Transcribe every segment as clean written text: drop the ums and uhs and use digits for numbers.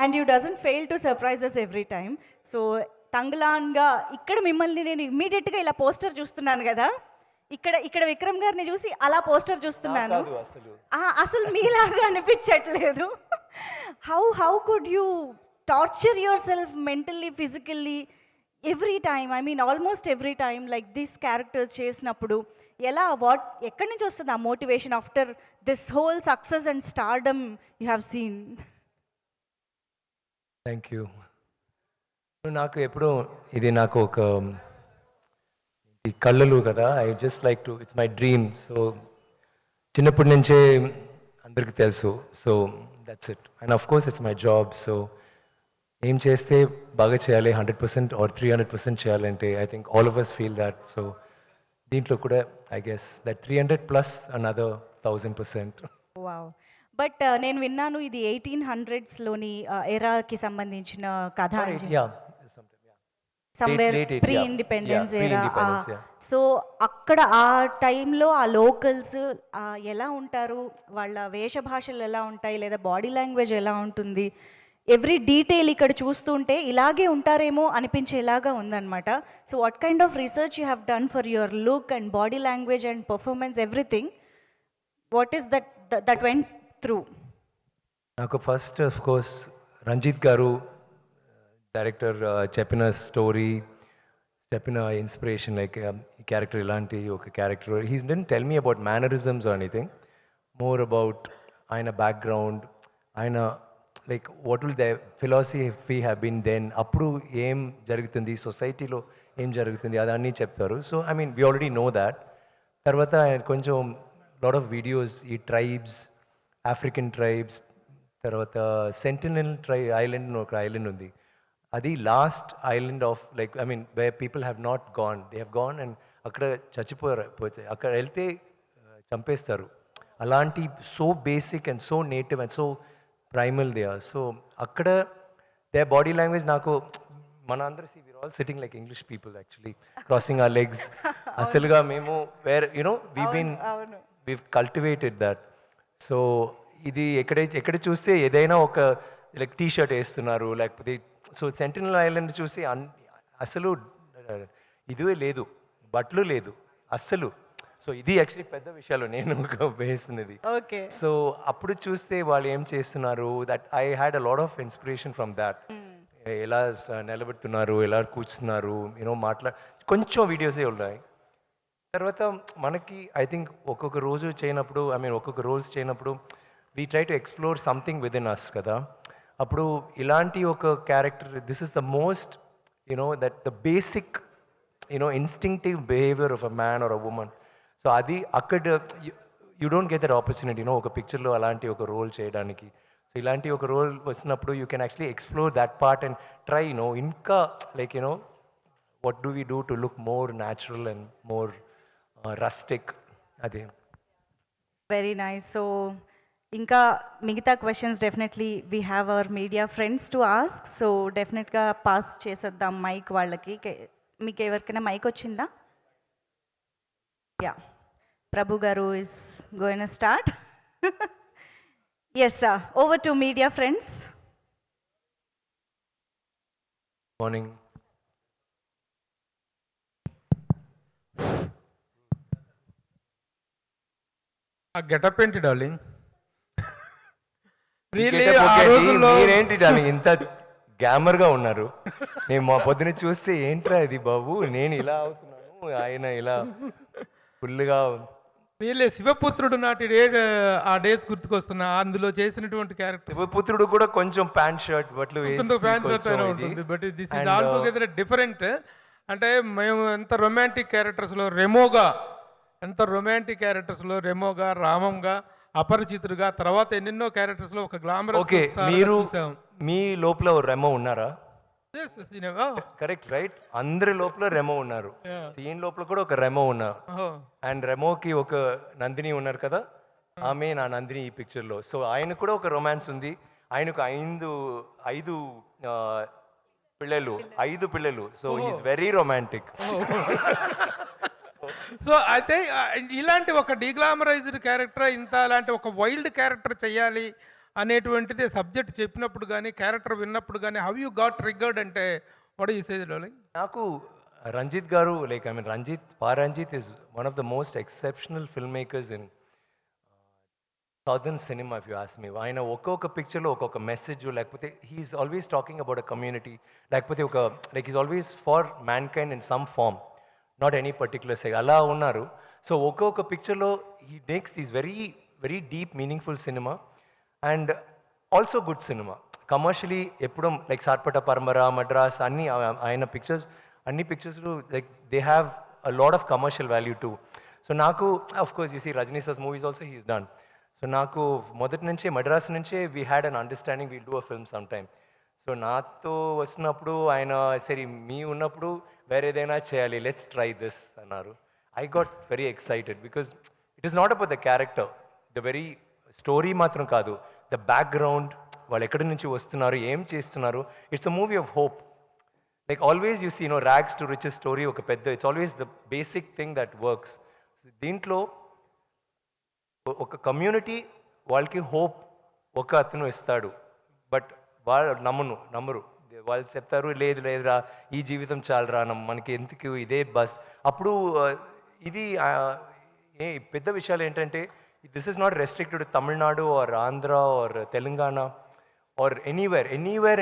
And you doesn't fail to surprises every time. So తంగ్లాన్గా ఇక్కడ మిమ్మల్ని నేను ఇమ్మీడియట్గా ఇలా పోస్టర్ చూస్తున్నాను కదా, ఇక్కడ ఇక్కడ విక్రమ్ గారిని చూసి అలా పోస్టర్ చూస్తున్నాను. అసలు మీలాగా అనిపించట్లేదు. How could you torture your self mentally, physically every time? I mean almost every time like this characters చేసినప్పుడు ఎలా, ఎక్కడి నుంచి వస్తుంది ఆ motivation after this whole success and stardom you have seen? Thank you. నాకు ఎప్పుడు ఇది నాకు ఒక ఈ కళ్ళలు కదా, I just like to, it's my dream. So చిన్నప్పటి నుంచే అందరికీ తెలుసు. So that's it. And of course it's my job. So ఏం చేస్తే బాగా చేయాలి, 100% ఆర్ 300% చేయాలంటే I think all of us feel that. So దీంట్లో కూడా I guess that 300 plus another 1000%. Wow. But నేను విన్నాను ఇది 1800s ఎరాకి సంబంధించిన కథ, somewhere pre independence era. So అక్కడ ఆ టైంలో ఆ లోకల్స్ ఎలా ఉంటారు, వాళ్ళ వేషభాషలు ఎలా ఉంటాయి, లేదా బాడీ లాంగ్వేజ్ ఎలా ఉంటుంది, ఎవ్రీ డీటెయిల్ ఇక్కడ చూస్తుంటే ఇలాగే ఉంటారేమో అనిపించేలాగా ఉందన్నమాట. So what kind of research you have done for your look and body language and performance, everything? What is that went through? నాకు ఫస్ట్ ఆఫ్ కోర్స్ రంజిత్ గారు డైరెక్టర్ చెప్పిన స్టోరీ, చెప్పిన ఇన్స్పిరేషన్, లైక్ ఈ క్యారెక్టర్ ఇలాంటి ఒక character. He didn't tell me about mannerisms or anything, more about ఆయన background, ఆయన like what will the philosophy have been then, అప్పుడు ఏం జరుగుతుంది సొసైటీలో, ఏం జరుగుతుంది అదన్నీ చెప్తారు. So I mean we already know that. తర్వాత ఆయన కొంచెం లాట్ ఆఫ్ వీడియోస్, ఈ ట్రైబ్స్, ఆఫ్రికన్ ట్రైబ్స్, తర్వాత సెంటినల్ ఐలాండ్ ఒక ఐలాండ్ ఉంది, అది last island of like I mean where people have not gone, they have gone and అక్కడ పోతే అక్కడ వెళ్తే చంపేస్తారు. అలాంటి so basic and so native and so primal they are. So అక్కడ దే బాడీ లాంగ్వేజ్ నాకు, మన అందరూ we are all sitting like English people actually, crossing our legs. అసలుగా మేము were you know we've cultivated that. సో ఇది ఎక్కడ చూస్తే ఏదైనా ఒక లైక్ టీ షర్ట్ వేస్తున్నారు, లేకపోతే సో సెంటినల్ ఐలాండ్ చూసి అసలు ఇదే లేదు, బట్టలు లేదు అస్సలు. సో ఇది యాక్చువల్లీ పెద్ద విషయాలు నేను వేస్తున్నది. ఓకే. సో అప్పుడు చూస్తే వాళ్ళు ఏం చేస్తున్నారు, that I had a lot of inspiration from that. ఎలా నిలబెడుతున్నారు, ఎలా కూర్చున్నారు, యూనో కొంచెం వీడియోసే ఉన్నాయి. తర్వాత మనకి ఐ థింక్ ఒక్కొక్క రోజు చేయనప్పుడు, ఐ మీన్ ఒక్కొక్క రోల్స్ చేయనప్పుడు we try to explore something within us కదా. అప్పుడు ఇలాంటి ఒక character, this is the most that the basic instinctive behaviour of a man or a woman. So అది అక్కడ you don't get that opportunity ఒక పిక్చర్లో అలాంటి ఒక రోల్ చేయడానికి. సో ఇలాంటి ఒక రోల్ వచ్చినప్పుడు you can actually explore that part and try ఇంకా like what do we do to look more natural and more rustic? అదే. Very nice. సో ఇంకా మిగతా questions definitely we have our media friends to ask. So డెఫినెట్గా pass చేసేద్దాం mic వాళ్ళకి. మీకు ఎవరికైనా mic వచ్చిందా? Yeah, Prabhu garu is going to start. Yes sir, over to media friends. Morning. Getup ఏంటి డార్లింగ్? మీరేంటి డార్లింగ్ ఇంత గ్యామర్ గా ఉన్నారు? నేను మా పొద్దున చూస్తే ఏంట్రా ఇది బాబు, నేను ఇలా అవుతున్నాను, ఆయన ఇలా ఫుల్గా. వీళ్ళే శివపుత్రుడు నాటి ఆ డేస్ గుర్తుకొస్తున్నా, అందులో చేసినటువంటి క్యారెక్టర్. శివపుత్రుడు కూడా కొంచెం ప్యాంట్ షర్ట్ బట్లు ఉంటుంది, but this is all together different. అంటే మేము ఎంత రొమాంటిక్ క్యారెక్టర్స్లో రెమోగా, ఎంత రొమాంటిక్ క్యారెక్టర్స్లో రెమోగా, రామంగా, అపరిచితుడుగా, తర్వాత ఎన్నెన్నో క్యారెక్టర్స్లో ఒక గ్లామరస్. ఓకే, మీరు మీ లోపల రెమో ఉన్నారా? Correct, right. అందరి లోపల రెమో ఉన్నారు. ఈయన లోపల కూడా ఒక రెమో ఉన్నారు. అండ్ రెమోకి ఒక నందిని ఉన్నారు కదా, ఆమె నా నందిని ఈ పిక్చర్లో. సో ఆయన కూడా ఒక రొమాన్స్ ఉంది. ఆయనకు ఐదు పిల్లలు. So is very romantic. So అయితే ఇలాంటి ఒక డీగ్లామరైజ్డ్ క్యారెక్టర్, ఇంత అలాంటి ఒక వైల్డ్ క్యారెక్టర్ చేయాలి అనేటువంటిది సబ్జెక్ట్ చెప్పినప్పుడు కానీ క్యారెక్టర్ విన్నప్పుడు కానీ హౌ యూ గాట్ ట్రిగ్గర్డ్ అంటే వాట్ యూ సే డార్లింగ్? నాకు Ranjith garu Ranjith is one of the most exceptional filmmakers in southern cinema if you ask me. ఆయన ఒక్కొక్క పిక్చర్లో ఒక్కొక్క మెసేజ్, లేకపోతే he's always talking about a community, లేకపోతే ఒక like is always for mankind in some form, not any particular side అలా ఉన్నారు. So ఒక్కొక్క పిక్చర్లో he makes is very very deep meaningful cinema and also good cinema. Commercially ఎప్పుడు like Sarpatta Parambarai, Madras అన్ని ఆయన pictures అన్ని పిక్చర్స్లో like they have a lot of commercial value too. So నాకు of course you see Rajini sir's movies also he's done. So నాకు మొదటి నుంచే మద్రాస్ నుంచే we had an understanding will do a film some time. So నాతో వస్తున్నప్పుడు ఆయన సరే మీ ఉన్నప్పుడు వేరేదైనా చేయాలి, లెట్స్ ట్రై దిస్ అన్నారు. I got very excited because it is not about the character, the very story మాత్రం కాదు, ద బ్యాక్గ్రౌండ్, వాళ్ళు ఎక్కడి నుంచి వస్తున్నారు, ఏం చేస్తున్నారు. It's a movie of hope. Like always you see rags to riches story ఒక పెద్ద, it's always the basic thing that works. దీంట్లో ఒక కమ్యూనిటీ వాళ్ళకి హోప్ ఒక అతను ఇస్తాడు, బట్ వాళ్ళు నమ్మరు. వాళ్ళు చెప్తారు లేదు లేదురా ఈ జీవితం చాలరా, మనకి ఎందుకు ఇదే బస్. అప్పుడు ఇది ఏ పెద్ద విషయాలు ఏంటంటే this is not restricted to Tamil Nadu or Andhra or Telangana or anywhere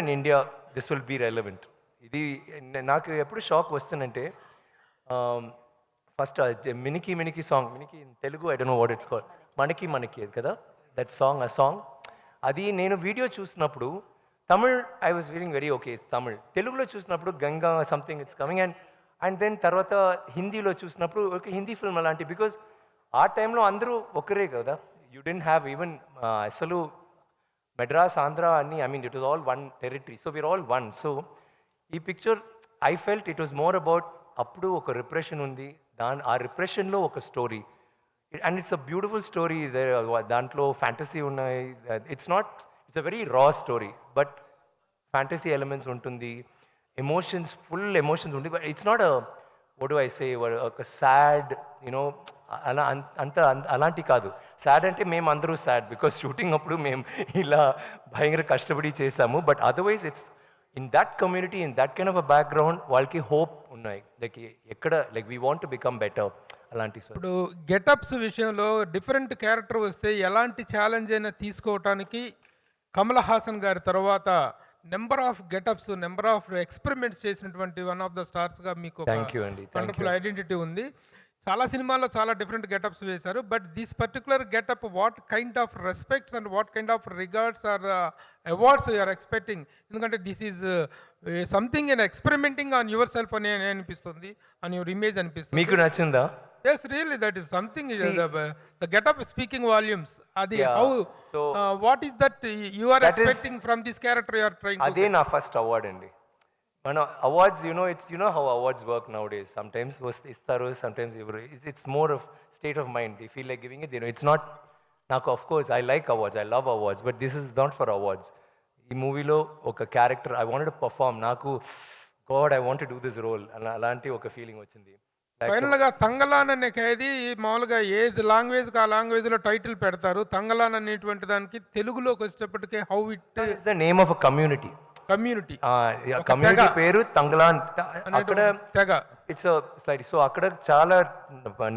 in India, this will be relevant. ఇది నాకు ఎప్పుడు షాక్ వస్తుందంటే first Minikki song, Minikki in Telugu I don't know what it's called, మనకి కదా దట్ సాంగ్, ఆ సాంగ్ అది నేను వీడియో చూసినప్పుడు Tamil I was feeling very okay it's Tamil. తెలుగులో చూసినప్పుడు Ganga something it's coming and then తర్వాత హిందీలో చూసినప్పుడు ఓకే హిందీ ఫిల్మ్ అలాంటి, బికాజ్ ఆ టైంలో అందరూ ఒకరే కదా, యూ డెంట్ హ్యావ్ ఈవెన్ అసలు మెడ్రాస్ ఆంధ్ర అన్ని it was all one territory, so we're all one. So ఈ picture I felt it was more about అప్పుడు ఒక రిప్రెషన్ ఉంది, ఆ రిప్రెషన్లో ఒక story and it's a beautiful story. దాంట్లో ఫ్యాంటసీ ఉన్నాయి, it's a very raw story but fantasy elements ఉంటుంది, ఎమోషన్స్ ఫుల్ ఎమోషన్స్ ఉంటుంది, but it's not what do I say ఒక సాడ్ యూనో అలా అలాంటి కాదు. సాడ్ అంటే మేము అందరూ సాడ్ బికాస్ షూటింగ్ అప్పుడు మేము ఇలా భయంకర కష్టపడి చేసాము, but otherwise it's in that community, in that kind of a background వాళ్ళకి హోప్ ఉన్నాయి, లైక్ ఎక్కడ like we want to become better అలాంటి. ఇప్పుడు గెటప్స్ విషయంలో డిఫరెంట్ క్యారెక్టర్ వస్తే ఎలాంటి ఛాలెంజ్ అయినా తీసుకోవటానికి కమల్ హాసన్ గారి తర్వాత number of getups, number of experiments చేసినటువంటి వన్ ఆఫ్ ద స్టార్స్గా మీకు వండర్ఫుల్ ఐడెంటిటీ ఉంది. చాలా సినిమాల్లో చాలా డిఫరెంట్ గెటప్స్ వేశారు, but this particular getup what kind of respects and what kind of regards or awards you're expecting? ఎందుకంటే this is something in experimenting on your self అని అనిపిస్తుంది, ఆన్ యువర్ ఇమేజ్ అనిపిస్తుంది. మీకు నచ్చిందా? Yes, really, that is something. The get-up is speaking volumes. Adi, Yeah. how? So What is that you are that expecting from this character you are trying to? అదే నా first award అండి. మన awards it's how awards work nowadays. Sometimes ఇస్తారు, sometimes ఇవ్వరు. It's more of state of mind. They feel like giving it. It's not నాకు of course I like awards, I love awards, but this is not for awards. ఈ మూవీలో ఒక character I wanted to perform, నాకు God I want to do this role అలాంటి ఒక feeling వచ్చింది. ఫైనల్గా తంగలాన్ అనే ఖైదీ మామూలుగా ఏది లాంగ్వేజ్కి ఆ లాంగ్వేజ్లో టైటిల్ పెడతారు. తంగలాన్ అనేటువంటి దానికి తెలుగులోకి వచ్చేటప్పటికే how it is the name of a community. Community community పేరు తంగలాన్. అక్కడ తెగ ఇట్స్ స్లైడ్. సో అక్కడ చాలా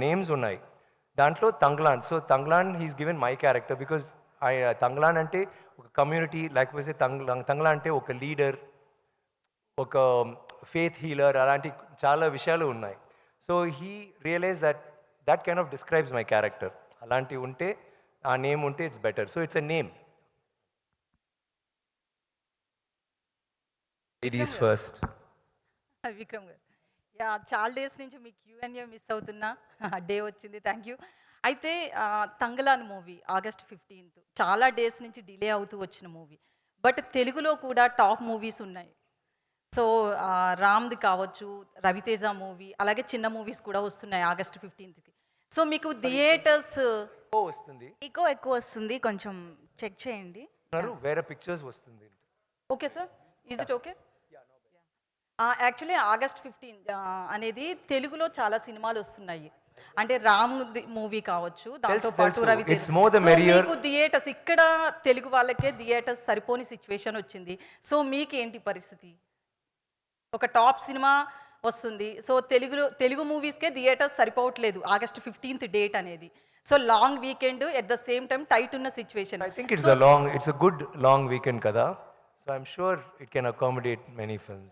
నేమ్స్ ఉన్నాయి, దాంట్లో Thangalaan. So Thangalaan he's given my character because Thangalaan అంటే ఒక కమ్యూనిటీ, లేకపోతే తంగలాన్ అంటే ఒక లీడర్, ఒక ఫేత్ హీలర్, అలాంటి చాలా విషయాలు ఉన్నాయి. So he realise that kind of describes my character. అలాంటివి ఉంటే ఆ నేమ్ ఉంటే it's better. So it's a name. Ladies first. Vikram garu, yeah చాలా డేస్ నుంచి మీ Q&A మిస్ అవుతున్నా, డే వచ్చింది, థ్యాంక్ యూ. అయితే తంగలాన్ మూవీ August 15th చాలా డేస్ నుంచి డిలే అవుతూ వచ్చిన మూవీ, బట్ తెలుగులో కూడా టాప్ మూవీస్ ఉన్నాయి. సో రామ్ది కావచ్చు, రవితేజ మూవీ, అలాగే చిన్న మూవీస్ కూడా వస్తున్నాయి August 15th. సో మీకు థియేటర్స్ వస్తుంది, ఎక్కువ వస్తుంది, కొంచెం చెక్ చేయండి. వేరే పిక్చర్స్ వస్తుంది. Okay sir, is it okay? Actually August 15 అనేది తెలుగులో చాలా సినిమాలు వస్తున్నాయి. అంటే రామ్ మూవీ కావచ్చు, దాంతో పాటు తెలుసు. Ravitej. It's more the so merrier. మీకు థియేటర్స్ ఇక్కడ తెలుగు వాళ్ళకే థియేటర్స్ సరిపోని సిచ్యువేషన్ వచ్చింది. సో మీకేంటి పరిస్థితి? ఒక టాప్ సినిమా వస్తుంది, సో తెలుగు మూవీస్కే థియేటర్స్ సరిపోవట్లేదు ఆగస్ట్ 15th డేట్ అనేది. So long weekend at the same time tight ఉన్న situation. I think it's a good long weekend kada. So I'm sure it can accommodate many films.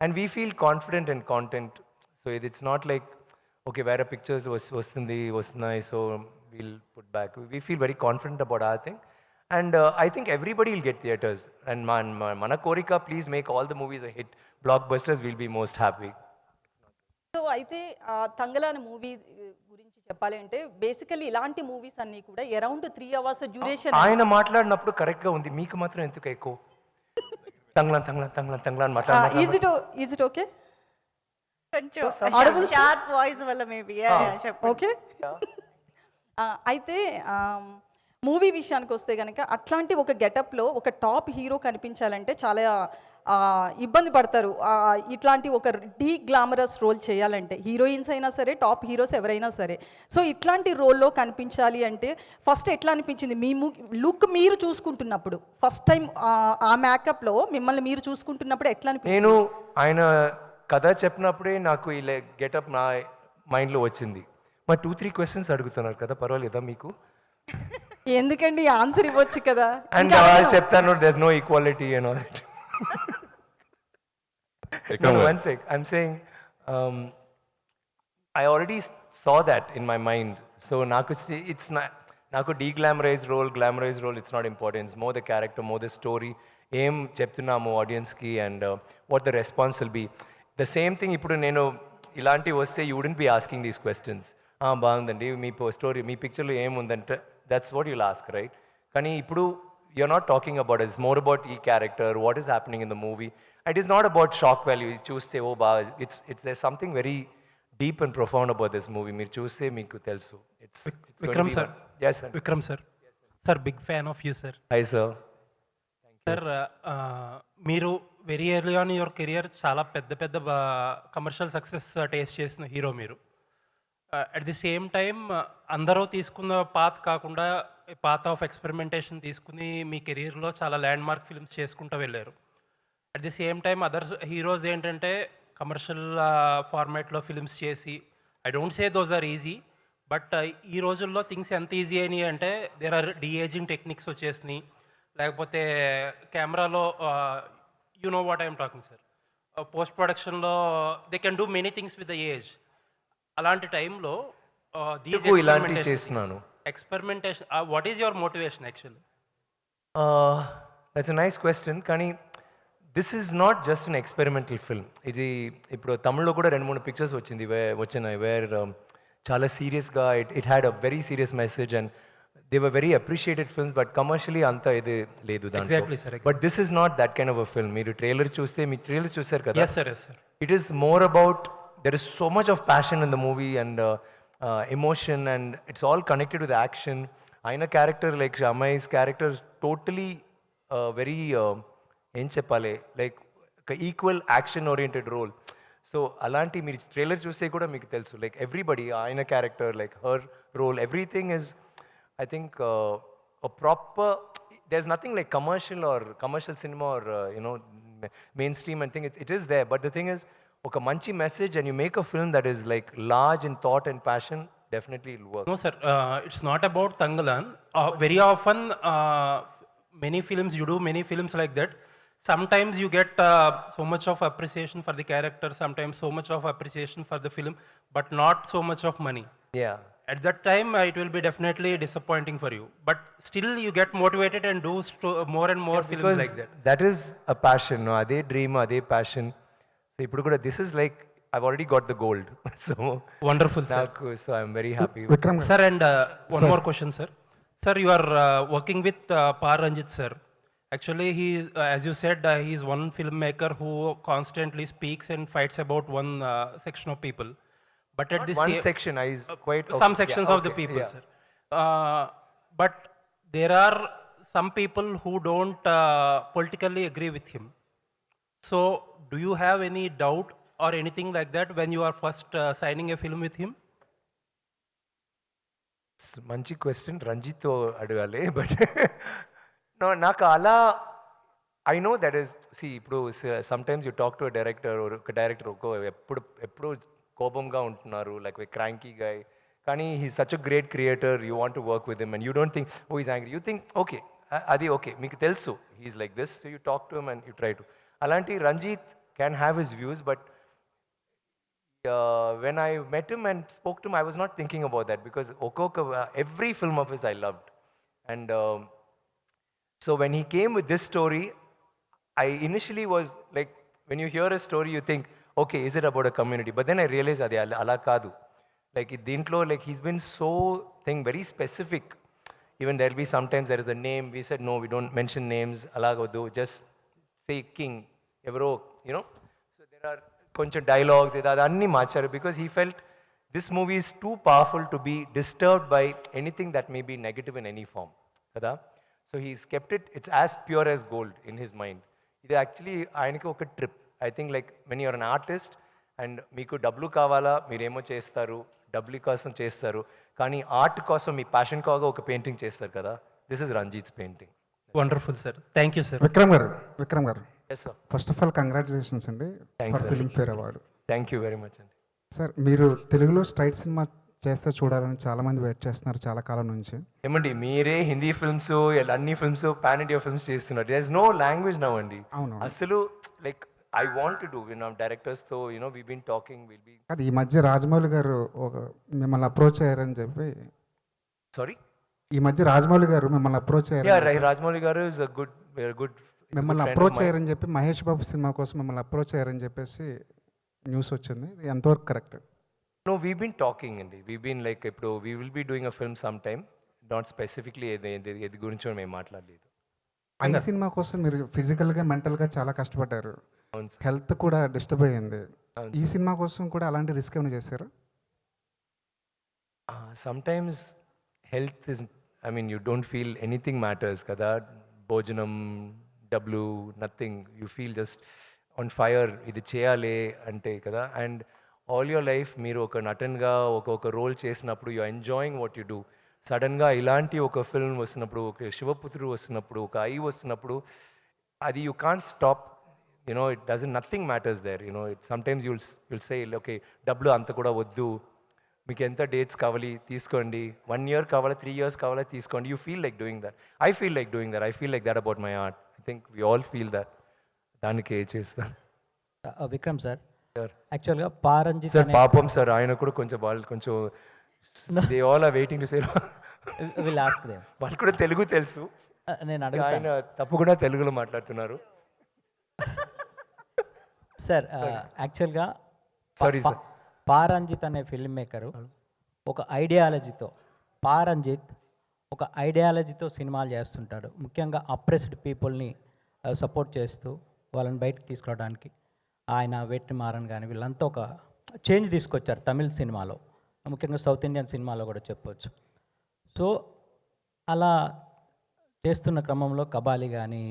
And we feel confident and content. So it's not like, okay, where pictures vastunayi, so we'll put back. We feel very confident about our thing. And I think everybody will get theaters. And mana korika, please make all the movies a hit. Blockbusters, will be most happy. So అయితే Thangalaan movie గురించి చెప్పాలి అంటే basically ఇలాంటి movies అన్నీ కూడా around 3 hours duration. ఆయన మాట్లాడినప్పుడు కరెక్ట్గా ఉంది, మీకు మాత్రం ఎందుకు ఎక్కువ తంగ్లాన్ మాట్లాడారు? Is it okay? కొంచెం షార్ప్ వాయిస్ వల్ల మేబీ చెప్పండి. ఓకే. అయితే మూవీ విషయానికి వస్తే కనుక అట్లాంటి ఒక గెటప్లో ఒక టాప్ హీరో కనిపించాలంటే చాలా ఇబ్బంది పడతారు. ఇట్లాంటి ఒక డీ గ్లామరస్ రోల్ చేయాలంటే హీరోయిన్స్ అయినా సరే, టాప్ హీరోస్ ఎవరైనా సరే. సో ఇట్లాంటి రోల్లో కనిపించాలి అంటే ఫస్ట్ ఎట్లా అనిపించింది మీ లుక్ మీరు చూసుకుంటున్నప్పుడు? ఫస్ట్ టైం ఆ మేకప్లో మిమ్మల్ని మీరు చూసుకుంటున్నప్పుడు ఎట్లా అనిపించింది? నేను ఆయన కథ చెప్పినప్పుడే నాకు ఇలా గెటప్ నా మైండ్లో వచ్చింది. మరి 2-3 క్వశ్చన్స్ అడుగుతున్నారు కదా, పర్వాలేదా మీకు? ఎందుకండి ఆన్సర్ ఇవ్వచ్చు కదా. అండ్ వాళ్ళు చెప్తాను there's no equality and all that. No, one sec. I'm saying I already saw that in my mind. So it's not నాకు glamorize role, it's not important. It's more the character, more the story. ఏం చెప్తున్నాము ఆడియన్స్కి and what the response will be. The same thing ఇప్పుడు నేను ఇలాంటివి వస్తే you wouldn't be asking these questions. బాగుందండి మీ స్టోరీ, మీ పిక్చర్లో ఏముందంటే that's what you'll ask, right? కానీ ఇప్పుడు you're not talking about it. It's more about the character, what is happening in the movie. It is not about shock value. You choose say, oh, it's there's something very deep and profound about this movie. Meer choose say meeku telsu. It's Vikram sir. Yes sir. Vikram sir. Sir, big fan of you, sir. Hi sir. Sir, మీరు very early on your career చాలా పెద్ద commercial success taste చేసిన hero మీరు. At the same time అందరూ తీసుకున్న path కాకుండా path of experimentation తీసుకుని మీ కెరీర్లో చాలా ల్యాండ్ మార్క్ ఫిల్మ్స్ చేసుకుంటూ వెళ్ళారు. At the same time other heroes ఏంటంటే కమర్షియల్ ఫార్మాట్లో ఫిల్మ్స్ చేసి, I don't say those are easy, but ఈ రోజుల్లో థింగ్స్ ఎంత ఈజీ అయినాయి అంటే దేర్ ఆర్ డిఏజింగ్ టెక్నిక్స్ వచ్చేసినాయి, లేకపోతే కెమెరాలో you know what I'm talking sir, post ప్రొడక్షన్లో they can do many things with the age. అలాంటి టైంలో ఇలాంటివి చేస్తున్నాను. Experimentation, what is your motivation actually? That's a nice question. కానీ this is not just an experimental film. ఇది ఇప్పుడు తమిళ్లో కూడా 2-3 పిక్చర్స్ వచ్చినాయి వేర్ చాలా సీరియస్గా it had a very serious message and they were very appreciated films, but commercially అంత ఇది లేదు దాంట్లో. But this is not that kind of a film. మీరు ట్రైలర్ చూస్తే, మీ ట్రైలర్ చూసారు కదా, yes sir, yes sir. It is more about there is so much of passion in the movie and emotion, and it's all connected with action. Aina character like Shamai's character totally very em cheppale, like equal action oriented role. So alanti meer trailer chuste kuda meeku telusu, like everybody Aina character, like her role, everything is, I think a proper, there's nothing like commercial cinema or mainstream and thing. It is there, but the thing is, ఒక మంచి message and you make a film that is like large in thought and passion, definitely it will work. No sir, it's not about Tangalan. Very often many films, you do many films like that. Sometimes you get so much of appreciation for the character, sometimes so much of appreciation for the film, but not so much of money. Yeah. At that time it will be definitely disappointing for you, but still you get motivated and do more and more films like that. That is a passion, no? Ade dream, ade passion. So ఇప్పుడు కూడా this is like I've already got the gold. So wonderful sir. So I'm very happy. Vikram Sir, and one more question sir. Sir, you are working with Par Ranjit sir. Actually he, as you said, he is one filmmaker who constantly speaks and fights about one section of people, but at this one section is quite some sections of the people, sir. But there are some people who don't politically agree with him. So do you have any doubt or anything like that when you are first signing a film with him? మంచి question రంజిత్తో అడగాలి but నాకు అలా I know that is ఇప్పుడు sometimes you talk to director ఒక director ఎప్పుడు కోపంగా ఉంటున్నారు లైక్ క్రాంకీ గై కానీ he such a great creator you want to work with him and you don't think oh is angry you think okay అది okay మీకు తెలుసు he's like this so you talk to him and you try to అలాంటి Ranjith can have his views but when I met him and spoke to him, I was not thinking about that because every film of his I loved. And so when he came with this story, I initially was like, when you hear a story, you think, okay, is it about a community? But then I realized adi ala kaadu. Like dintlo, like he's been so very specific. Even there'll be sometimes there is a name. We said no, we don't mention names. Alagadu, just say king. Evro, you know. So there are కొంచెం dialogues అన్నీ మార్చారు because he felt this movie is too powerful to be disturbed by anything that may be negative in any form కదా so he's kept it's as pure as gold in his mind ఇది actually ఆయనకి ఒక trip I think like when you're an artist and మీకు డబ్బులు కావాలా మీరేమో చేస్తారు డబ్బులు కోసం చేస్తారు కానీ ఆర్ట్ కోసం మీ ప్యాషన్ కాగా ఒక పెయింటింగ్ చేస్తారు కదా this is Ranjith's painting wonderful sir thank you sir Vikram garu yes sir first of all congratulations అండి for Filmfare award. Thank you very much అండి సార్ మీరు తెలుగులో స్ట్రైట్ సినిమా చేస్తే చూడాలని చాలామంది వెయిట్ చేస్తున్నారు చాలా కాలం నుంచి. ఏమండి మీరే హిందీ ఫిల్మ్స్ అన్ని ఫిల్మ్స్ పాన్ ఇండియా ఫిల్మ్స్ చేస్తున్నారు there is no language now అండి అవును. అసలు like I want to do డైరెక్టర్స్తో we been talking will be అది ఈ మధ్య రాజమౌళి గారు మిమ్మల్ని అప్రోచ్ అయ్యారని చెప్పి సారీ ఈ మధ్య రాజమౌళి గారు మిమ్మల్ని అప్రోచ్ అయ్యారు రాజమౌళి గారు ఇస్ అ గుడ్ మిమ్మల్ని అప్రోచ్ అయ్యారని చెప్పి మహేష్ బాబు సినిమా కోసం మిమ్మల్ని అప్రోచ్ అయ్యారని చెప్పేసి న్యూస్ వచ్చింది. ఇది ఎంతవరకు correct? No we been talking అండి వీ బీన్ లైక్ ఇప్పుడు we will be doing a film some time not specifically ఏది గురించి మేము మాట్లాడలేదు. ఈ సినిమా కోసం మీరు ఫిజికల్గా మెంటల్గా చాలా కష్టపడ్డారు, అవును సార్. హెల్త్ కూడా డిస్టర్బ్ అయ్యింది. అవును ఈ సినిమా కోసం కూడా అలాంటి రిస్క్ ఏమైనా చేశారు? Sometimes health is I mean you don't feel anything matters కదా భోజనం డబ్బులు nothing you feel just on fire ఇది చేయాలి అంటే కదా అండ్ ఆల్ యువర్ లైఫ్ మీరు ఒక నటన్గా ఒక రోల్ చేసినప్పుడు you enjoying what you do సడన్గా ఇలాంటి ఒక ఫిల్మ్ వస్తున్నప్పుడు ఒక శివపుత్రుడు వస్తున్నప్పుడు ఒక ఐ వస్తున్నప్పుడు అది you can't stop it doesn't nothing matters there it sometimes you'll say okay డబ్బులు అంత కూడా వద్దు మీకు ఎంత డేట్స్ కావాలి తీసుకోండి 1 year కావాలా 3 years కావాలా తీసుకోండి you feel like doing that I feel like doing that I feel like that about my art I think we all feel that దానికి చేస్తాను విక్రమ్ సార్ సార్ యాక్చువల్గా పారంజిత్ సార్ పాపం సార్ ఆయన కూడా కొంచెం వాళ్ళు కొంచెం they all are waiting to say will ask them వాళ్ళు కూడా తెలుగు తెలుసు నేను అడుగుతాను ఆయన తప్పకుండా తెలుగులో మాట్లాడుతున్నారు సార్ యాక్చువల్గా సారీ సార్ పారంజిత్ అనే ఫిల్మ్ మేకరు ఒక ఐడియాలజీతో సినిమాలు చేస్తుంటాడు. ముఖ్యంగా అప్రెస్డ్ పీపుల్ని సపోర్ట్ చేస్తూ వాళ్ళని బయటకు తీసుకురావడానికి ఆయన వెట్రిమారన్ కానీ వీళ్ళంతా ఒక చేంజ్ తీసుకొచ్చారు తమిళ్ సినిమాలో, ముఖ్యంగా సౌత్ ఇండియన్ సినిమాలో కూడా చెప్పవచ్చు. సో అలా చేస్తున్న క్రమంలో కబాలి కానీ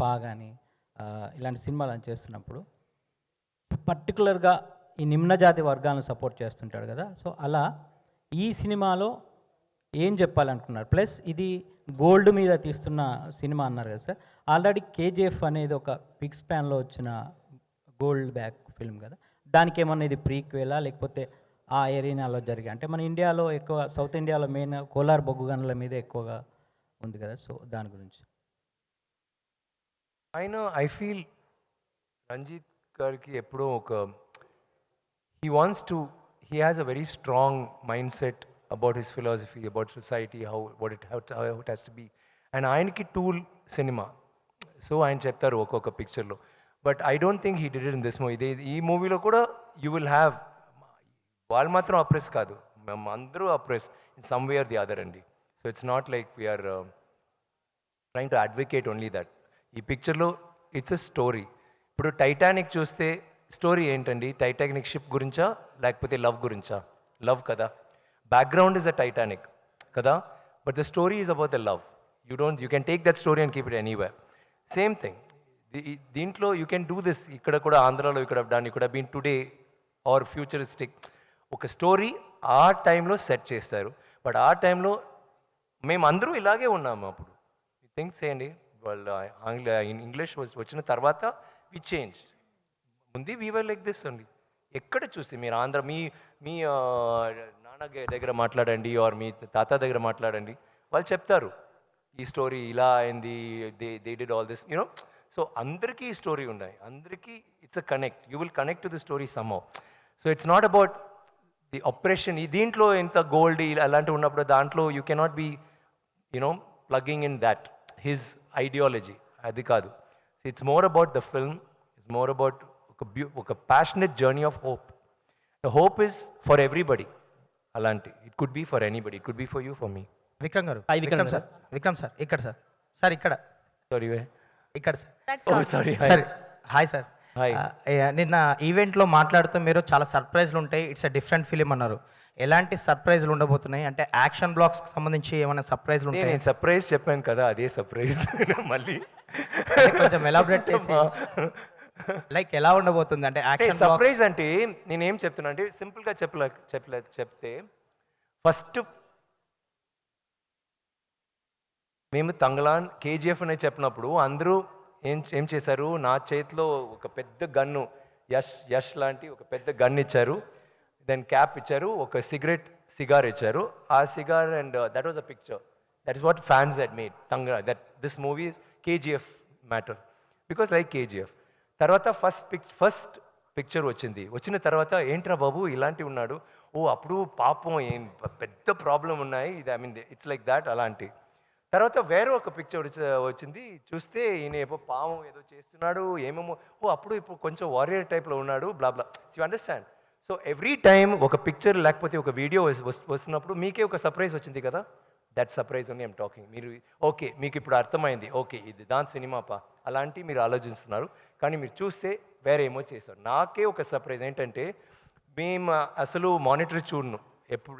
పా కానీ ఇలాంటి సినిమాలను చేస్తున్నప్పుడు పర్టికులర్గా ఈ నిమ్నజాతి వర్గాలను సపోర్ట్ చేస్తుంటాడు కదా. సో అలా ఈ సినిమాలో ఏం చెప్పాలనుకున్నారు? ప్లస్ ఇది గోల్డ్ మీద తీస్తున్న సినిమా అన్నారు కదా సార్. ఆల్రెడీ కేజీఎఫ్ అనేది ఒక బిగ్ స్పాన్లో వచ్చిన గోల్డ్ బ్యాక్ ఫిల్మ్ కదా, దానికి ఏమన్నా ఇది ప్రీక్వేలా లేకపోతే ఆ ఏరియాలో జరిగే అంటే మన ఇండియాలో ఎక్కువ సౌత్ ఇండియాలో మెయిన్ కోలార్ బొగ్గు గనుల మీద ఎక్కువగా ఉంది కదా. సో దాని గురించి ఐ ఫీల్ రంజిత్ గారికి ఎప్పుడో ఒక he has a very strong mindset about his philosophy, about society, how it has to be. And ఆయనకి టూల్ సినిమా సో ఆయన చెప్తారు ఒక్కొక్క పిక్చర్లో but I don't think he did it in this movie. ఈ మూవీలో కూడా యూ విల్ హ్యావ్ వాళ్ళు మాత్రం అప్రెస్ కాదు మేము అందరూ oppress in some way or the other అండి. So it's not like we're trying to advocate only that. ఈ పిక్చర్లో ఇట్స్ అ స్టోరీ. ఇప్పుడు టైటానిక్ చూస్తే స్టోరీ ఏంటండి? టైటానిక్ షిప్ గురించా లేకపోతే లవ్ గురించా? లవ్ కదా. బ్యాక్గ్రౌండ్ ఇస్ అ టైటానిక్ కదా, but the story is about the love. You can take that story and keep it anywhere. Same thing దీంట్లో you can do this. ఇక్కడ కూడా ఆంధ్రాలో ఇక్కడ బీన్ టుడే ఆర్ ఫ్యూచరిస్టిక్ ఒక story ఆ టైంలో set చేస్తారు. బట్ ఆ టైంలో మేమందరూ ఇలాగే ఉన్నాము అప్పుడు. థింక్ చేయండి, వాళ్ళు ఇంగ్లీష్ వచ్చిన తర్వాత వి చేంజ్. ముందు వీవర్ లైక్ దిస్ ఓన్లీ. ఎక్కడ చూసి మీరు ఆంధ్ర మీ మీ నాన్న దగ్గర మాట్లాడండి ఆర్ మీ తాత దగ్గర మాట్లాడండి, వాళ్ళు చెప్తారు ఈ స్టోరీ ఇలా అయింది, they did all this you know. So అందరికీ ఈ స్టోరీ ఉన్నాయి, అందరికీ it's a connect. You will connect to the story somehow. So it's not about the operation. ఈ దీంట్లో ఎంత గోల్డ్ అలాంటివి ఉన్నప్పుడు దాంట్లో you cannot be you know plugging in that his ideology. అది కాదు. So it's more about the film, it's more about ఒక passionate journey of hope. The hope is for everybody. అలాంటి it could be for anybody, it could be for you, for me. Vikram garu, Vikram sir, Vikram sir ఇక్కడ sir, sir ఇక్కడ, sorry ఇక్కడ sir. Oh sorry. Sir hi sir. Hi. నిన్న ఈవెంట్లో మాట్లాడుతూ మీరు చాలా సర్ప్రైజ్లు ఉంటాయి, ఇట్స్ అ డిఫరెంట్ ఫిలిం అన్నారు. ఎలాంటి సర్ప్రైజ్లు ఉండబోతున్నాయి? అంటే యాక్షన్ బ్లాక్స్కి సంబంధించి ఏమైనా సర్ప్రైజ్లు ఉంటాయి? నేను సర్ప్రైజ్ చెప్పాను కదా, అదే సర్ప్రైజ్ మళ్ళీ కొంచెం ఎలాబరేట్ చేసి లైక్ ఎలా ఉండబోతుంది అంటే యాక్షన్ సర్ప్రైజ్ అంటే నేనేం చెప్తున్నా అంటే సింపుల్గా చెప్తే ఫస్ట్ మేము తంగలాన్ కేజీఎఫ్ అని చెప్పినప్పుడు అందరూ ఏం చేశారు, నా చేతిలో ఒక పెద్ద గన్ను, యష్ లాంటి ఒక పెద్ద గన్ ఇచ్చారు, దెన్ క్యాప్ ఇచ్చారు, ఒక సిగార్ ఇచ్చారు. ఆ cigar and that was a picture. That is what fans had made Thangalaan, that this movie is KGF matter, because like KGF. తర్వాత ఫస్ట్ పిక్చర్ వచ్చిన తర్వాత ఏంట్రా బాబు ఇలాంటివి ఉన్నాడు, ఓ అప్పుడు పాపం ఏం పెద్ద ప్రాబ్లం ఉన్నాయి, ఇది I mean it's like that అలాంటి. తర్వాత వేరే ఒక పిక్చర్ వచ్చింది, చూస్తే ఈయన ఏమో పాము ఏదో చేస్తున్నాడు ఏమేమో, ఓ అప్పుడు ఇప్పుడు కొంచెం వారియర్ టైప్లో ఉన్నాడు, blah blah. You understand? So every time ఒక పిక్చర్ లేకపోతే ఒక వీడియో వస్తున్నప్పుడు మీకే ఒక సర్ప్రైజ్ వచ్చింది కదా, that surprise only I'm talking. మీరు ఓకే మీకు ఇప్పుడు అర్థమైంది, ఓకే ఇది దాని సినిమాపా అలాంటి మీరు ఆలోచిస్తున్నారు, కానీ మీరు చూస్తే వేరే ఏమో చేస్తారు. నాకే ఒక సర్ప్రైజ్ ఏంటంటే మేము అసలు మానిటర్ చూడను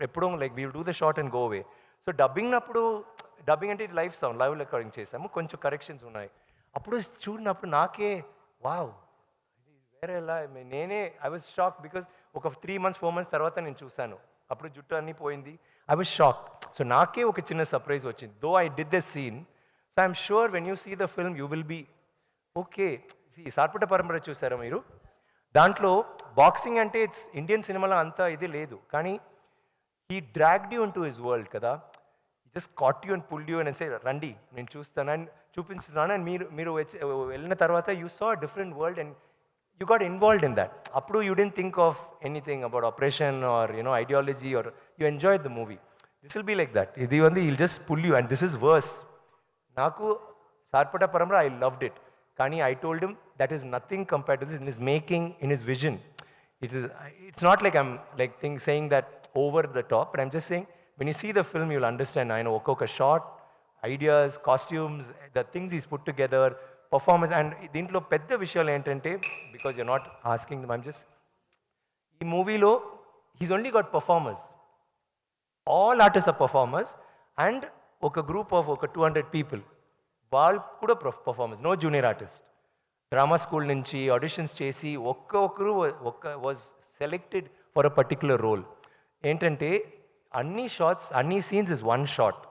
ఎప్పుడూ, like we do the short and go away. So dubbing అంటే లైవ్ రికార్డింగ్ చేసాము, కొంచెం కరెక్షన్స్ ఉన్నాయి. అప్పుడు చూడినప్పుడు నాకే వావ్ వేరే ఎలా, నేనే ఐ వాజ్ షాక్, బికాస్ ఒక 3 months 4 months తర్వాత నేను చూశాను, అప్పుడు జుట్టు అన్నీ పోయింది. I was shock. సో నాకే ఒక చిన్న సర్ప్రైజ్ వచ్చింది, though I did the scene. So I'm sure when you see the film you will be okay. సార్పుట పరంపర చూసారా మీరు? దాంట్లో బాక్సింగ్ అంటే ఇట్స్ ఇండియన్ సినిమాలో అంత ఇది లేదు, కానీ he dragged you into his world కదా. Just caught you and pull you and say రండి నేను చూస్తాను అని చూపిస్తున్నాను, అండ్ మీరు వెళ్ళిన తర్వాత you saw different world and you got involved in that. Appu you didn't think of anything about operation or ideology, or you enjoyed the movie. This will be like that. Idi vandi he'll just pull you, and this is worse. Naku Sarpata Paramara, I loved it, kani I told him that is nothing compared to this in his making, in his vision. It's not like I'm like saying that over the top, but I'm just saying when you see the film you'll understand. I know oka shot, ideas, costumes, the things he's put together, performance. And దీంట్లో పెద్ద విషయాలు ఏంటంటే, because you're not asking them, I'm just, ఈ మూవీలో he's only got performers, all artist are performers, and ఒక group of ఒక 200 people వాళ్ళు కూడా performers, no junior artist. Drama school నుంచి ఆడిషన్స్ చేసి ఒక్కొక్కరు was selected for a particular role. ఏంటంటే అన్ని షాట్స్, అన్ని సీన్స్ ఇస్ వన్ షాట్,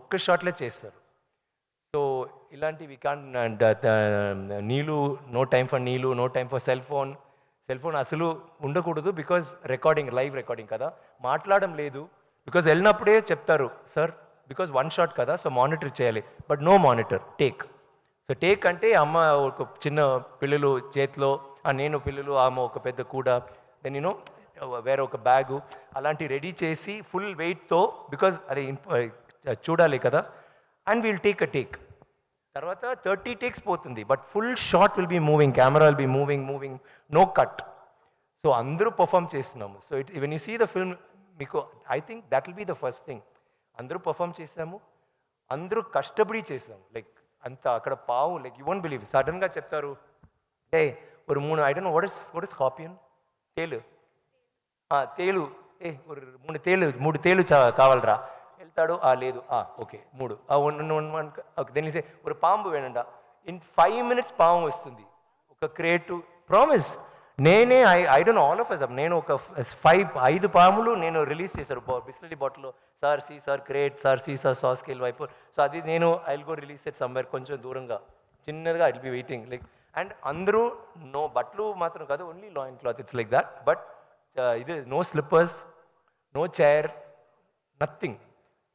ఒక్క షాట్లే చేస్తారు. సో ఇలాంటివి నీళ్ళు, నో టైం ఫర్ నీళ్ళు, no time for cell phone అసలు ఉండకూడదు, బికాజ్ రికార్డింగ్, లైవ్ రికార్డింగ్ కదా, మాట్లాడడం లేదు. బికాజ్ వెళ్ళినప్పుడే చెప్తారు సార్, బికాజ్ వన్ షాట్ కదా, సో మానిటర్ చేయాలి, but no monitor, take. So take అంటే అమ్మ ఒక చిన్న పిల్లలు చేతిలో, నేను పిల్లలు, ఆమె ఒక పెద్ద కూడ, దెన్ వేరే ఒక బ్యాగు అలాంటి రెడీ చేసి ఫుల్ వెయిట్తో, బికాజ్ అది చూడాలి కదా, and will take a take. తర్వాత 30 takes పోతుంది, but full shot will be moving, camera will be moving, no cut. So అందరూ పర్ఫామ్ చేస్తున్నాము. So when you see the film, మీకు I think that will be the first thing. అందరూ perform చేసాము, అందరూ కష్టపడి చేసాము. లైక్ అంత అక్కడ పావు, లైక్ యూ వోంట్ బిలీవ్, సడన్గా చెప్తారు ఒక 3, I don't know what is scorpion, తేలు, ఒక 3 తేలు కావాలరా, వెళ్తాడు, లేదు, ఓకే 3, తెలిసే ఒక పాంపు వేనండా, ఇన్ 5 minutes పాము వస్తుంది, ఒక క్రియేటివ్ ప్రామిస్. నేనే I don't all of us నేను ఒక 5 పాములు నేను రిలీజ్ చేశారు బిస్లరీ బాటిల్లో. Sir see sir great, sir see sir సాస్ స్కేల్ వైపు. సో అది నేను I will go release it somewhere కొంచెం దూరంగా చిన్నదిగా I will be waiting like. And అందరూ నో బట్టలు మాత్రం కాదు, only loin cloth, it's like that. But ఇది no slippers, no chair, nothing.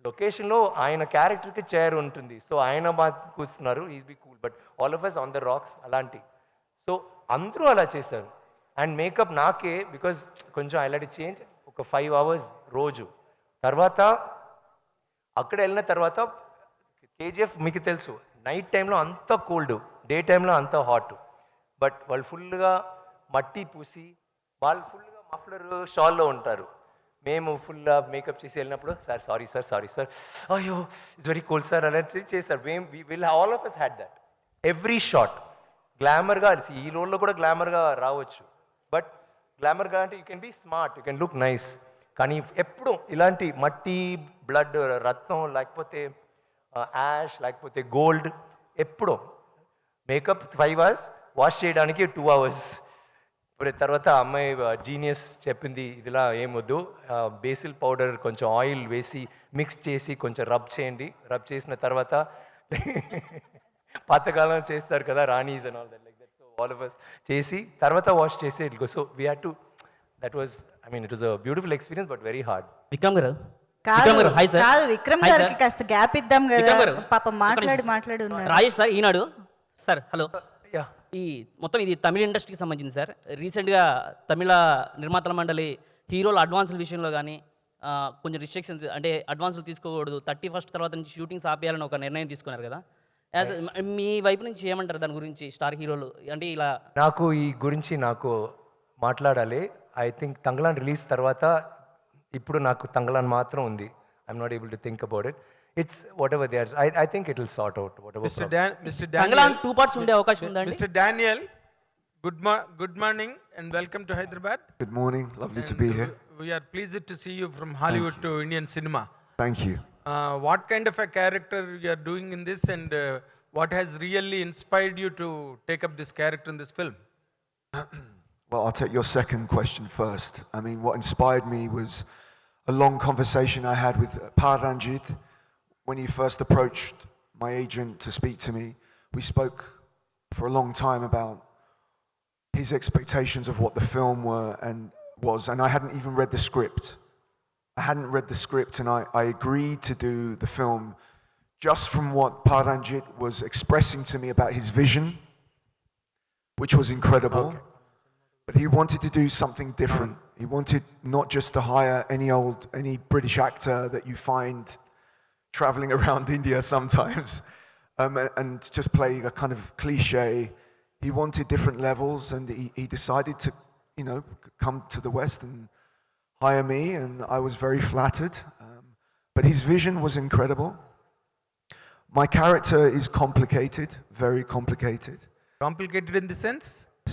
లొకేషన్లో ఆయన క్యారెక్టర్కి చైర్ ఉంటుంది, సో ఆయన మా కూర్చున్నారు, is be cool. But all of us on the rocks అలాంటి. సో అందరూ అలా చేశారు. అండ్ మేకప్ నాకే, బికాజ్ కొంచెం ఐలాంటి చేంజ్ ఒక 5 hours రోజు. తర్వాత అక్కడ వెళ్ళిన తర్వాత కేజీఎఫ్ మీకు తెలుసు, నైట్ టైంలో అంత కోల్డ్, డే టైంలో అంత హాట్. బట్ వాళ్ళు ఫుల్గా మట్టి పూసి వాళ్ళు ఫుల్గా మఫ్లర్ షాల్లో ఉంటారు. మేము ఫుల్గా మేకప్ చేసి వెళ్ళినప్పుడు sir sorry sir, sorry sir, అయ్యో ఇట్స్ వెరీ కోల్డ్ సార్ అలా చేశారు. Will all of us had that every shot. గ్లామర్గా ఈ రోల్లో కూడా గ్లామర్గా రావచ్చు, బట్ గ్లామర్గా అంటే you can be smart, you can look nice. కానీ ఎప్పుడు ఇలాంటి మట్టి, బ్లడ్, రక్తం, లేకపోతే యాష్, లేకపోతే గోల్డ్, ఎప్పుడో మేకప్ 5 hours, వాష్ చేయడానికి 2 hours. ఇప్పుడు తర్వాత అమ్మాయి జీనియస్ చెప్పింది, ఇదిలా ఏమొద్దు, బేసిల్ పౌడర్ కొంచెం ఆయిల్ వేసి మిక్స్ చేసి కొంచెం రబ్ చేయండి. రబ్ చేసిన తర్వాత పాతకాలం చేస్తారు కదా ranis and all that, like that. So all of us చేసి తర్వాత వాష్ చేసి it go. So we had to, that was, I mean it was a beautiful experience but very hard. Vikram garu, కాదు విక్రమ్ గారు, హాయ్ సార్. కాదు, విక్రమ్ హాయ్ గారికి sir. కాస్త gap ఇద్దాం కదా, విక్రమ్ గారు, పాపం ఒక్క నిమిషం. మాట్లాడి ఉన్నారు. Rajesh sir, Eenadu sir. Hello. Yeah, ఈ మొత్తం ఇది తమిళ ఇండస్ట్రీకి సంబంధించింది సార్. రీసెంట్గా తమిళ నిర్మాతల మండలి హీరోల అడ్వాన్సుల విషయంలో కానీ కొంచెం రిస్ట్రిక్షన్స్, అంటే అడ్వాన్సులు తీసుకోకూడదు, 31st తర్వాత నుంచి షూటింగ్స్ ఆపేయాలని ఒక నిర్ణయం తీసుకున్నారు కదా. యాజ్ మీ వైపు నుంచి ఏమంటారు దాని గురించి? స్టార్ హీరోలు అంటే ఇలా నాకు ఈ గురించి నాకు మాట్లాడాలి. ఐ థింక్ తంగలాన్ రిలీజ్ తర్వాత ఇప్పుడు నాకు తంగలాన్ మాత్రం ఉంది. I'm not able to think about it. It's whatever they are, I think it will sort out whatever. Mr. Thangalaan Daniel, 2 parts ఉండే అవకాశం ఉందండి. Mr. Daniel, good morning and welcome to Hyderabad. Good morning, lovely to be here. We are pleased to see you from Hollywood to Indian cinema. Thank you. What kind of a character you are doing in this, and what has really inspired you to take up this character in this film? Well, I'll take your second question first. I mean, what inspired me was a long conversation I had with Paranjit when he first approached my agent to speak to me. We spoke for a long time about his expectations of what the film was, and I hadn't even read the script. I hadn't read the script, and I agreed to do the film just from what Paranjit was expressing to me about his vision, which was incredible. Okay. But he wanted to do something different. He wanted not just to hire any British actor that you find traveling around India sometimes, and just play a kind of cliche. He wanted different levels, and he decided to, come to the West and hire me, and I was very flattered. But his vision was incredible. My character is complicated, very complicated. Complicated in the sense?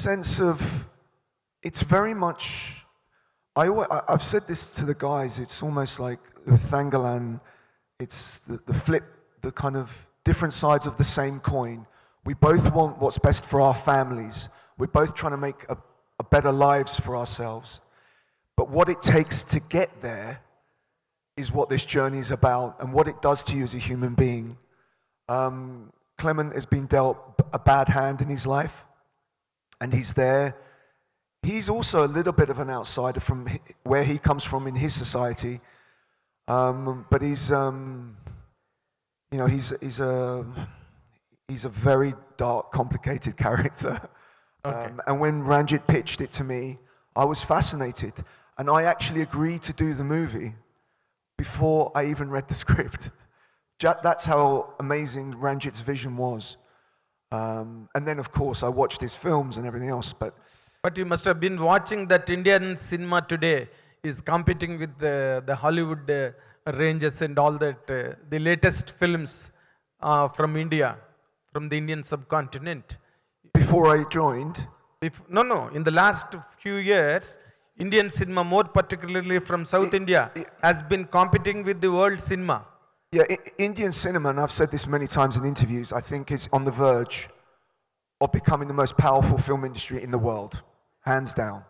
Sense of, it's very much, I've said this to the guys, it's almost like with Thangalan, it's the flip, the kind of different sides of the same coin. We both want what's best for our families. We're both trying to make a better lives for ourselves. But what it takes to get there is what this journey is about, and what it does to you as a human being. Clement has been dealt a bad hand in his life, and he's there. He's also a little bit of an outsider from where he comes from in his society, but he's he's a very dark, complicated character. Okay. And when Ranjit pitched it to me, I was fascinated, and I actually agreed to do the movie before I even read the script. That's how amazing Ranjit's vision was. And then, of course, I watched his films and everything else. But you must have been watching that Indian cinema today is competing with the Hollywood ranges and all that, the latest films from India, from the Indian subcontinent. Before I joined, No, in the last few years, Indian cinema, more particularly from South India, has been competing with the world cinema. yeah, Indian cinema, and I've said this many times in interviews, I think is on the verge of becoming the most powerful film industry in the world. hands down.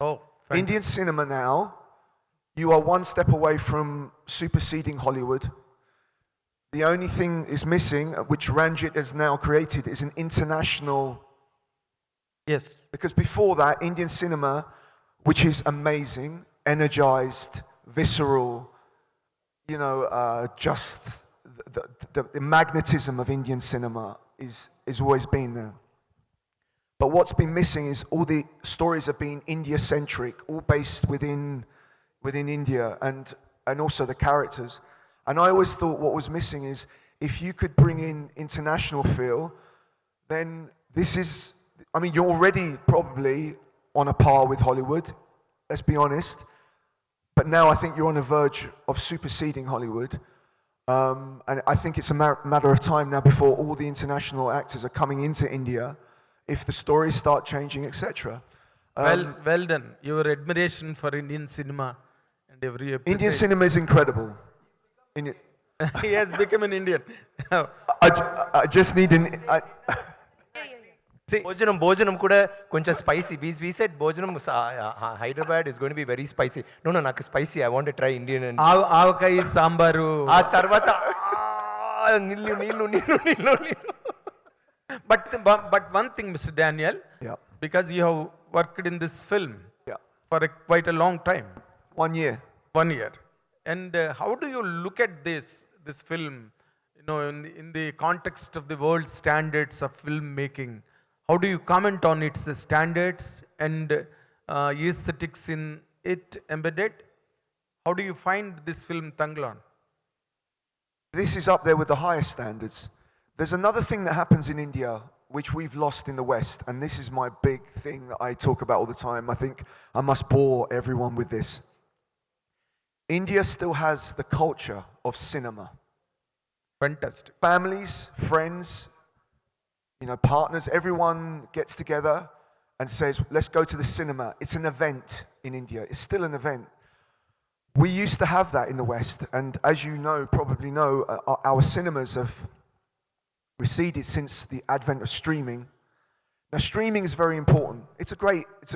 Oh, Indian cinema now, you are one step away from superseding Hollywood. The only thing is missing, which Ranjit has now created, is an international. yes. Because before that, Indian cinema, which is amazing, energized, visceral, you know, just the magnetism of Indian cinema is always been there. But what's been missing is all the stories have been India-centric, all based within India, and also the characters. And I always thought what was missing is if you could bring in international feel, then this is, I mean, you're already probably on a par with Hollywood, let's be honest. But now I think you're on the verge of superseding Hollywood. And I think it's a matter of time now before all the international actors are coming into India, if the stories start changing, etc. Well done. Your admiration for Indian cinema and every episode. Indian cinema is incredible. He has become an Indian. I just need an. భోజనం కూడా కొంచెం spicy we said భోజనం Hyderabad is going to be very spicy no నాకు spicy I want to try Indian avakaya sambar ఆ తర్వాత నీళ్ళు నీళ్ళు నీళ్ళు నీళ్ళు నీళ్ళు But one thing, Mr. Daniel, Yeah. because you have worked in this film Yeah. for quite a long time, 1 year. 1 year, and how do you look at this film, you know, in the context of the world standards of filmmaking? How do you comment on its standards and aesthetics in it embedded? How do you find this film, Tanglan? This is up there with the highest standards. There's another thing that happens in India which we've lost in the West, and this is my big thing that I talk about all the time. I think I must bore everyone with this. India still has the culture of cinema. Fantastic. Families, friends, you know, partners, everyone gets together and says, let's go to the cinema. It's an event in India. It's still an event. We used to have that in the West, and as you know, probably know, our cinemas have receded since the advent of streaming. Now, streaming is very important. It's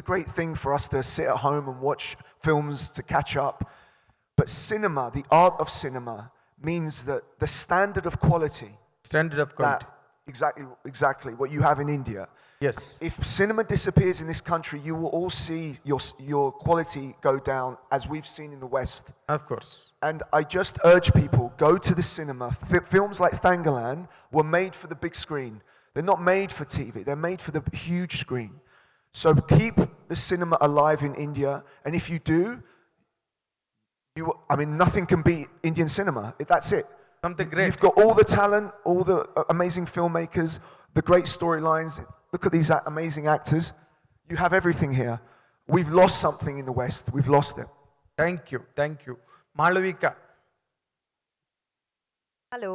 a great thing for us to sit at home and watch films to catch up. But cinema, the art of cinema, means that the standard of quality, Standard of quality. exactly what you have in India. Yes. If cinema disappears in this country, you will all see your quality go down, as we've seen in the West. Of course. And I just urge people, go to the cinema. Films like Thangalan were made for the big screen. They're not made for TV. They're made for the huge screen. So keep the cinema alive in India. And if you do, nothing can beat Indian cinema. That's it. Something great. You've got all the talent, all the amazing filmmakers, the great storylines. Look at these amazing actors. You have everything here. We've lost something in the West. We've lost it. Thank you. Thank you. Malavika. Hello.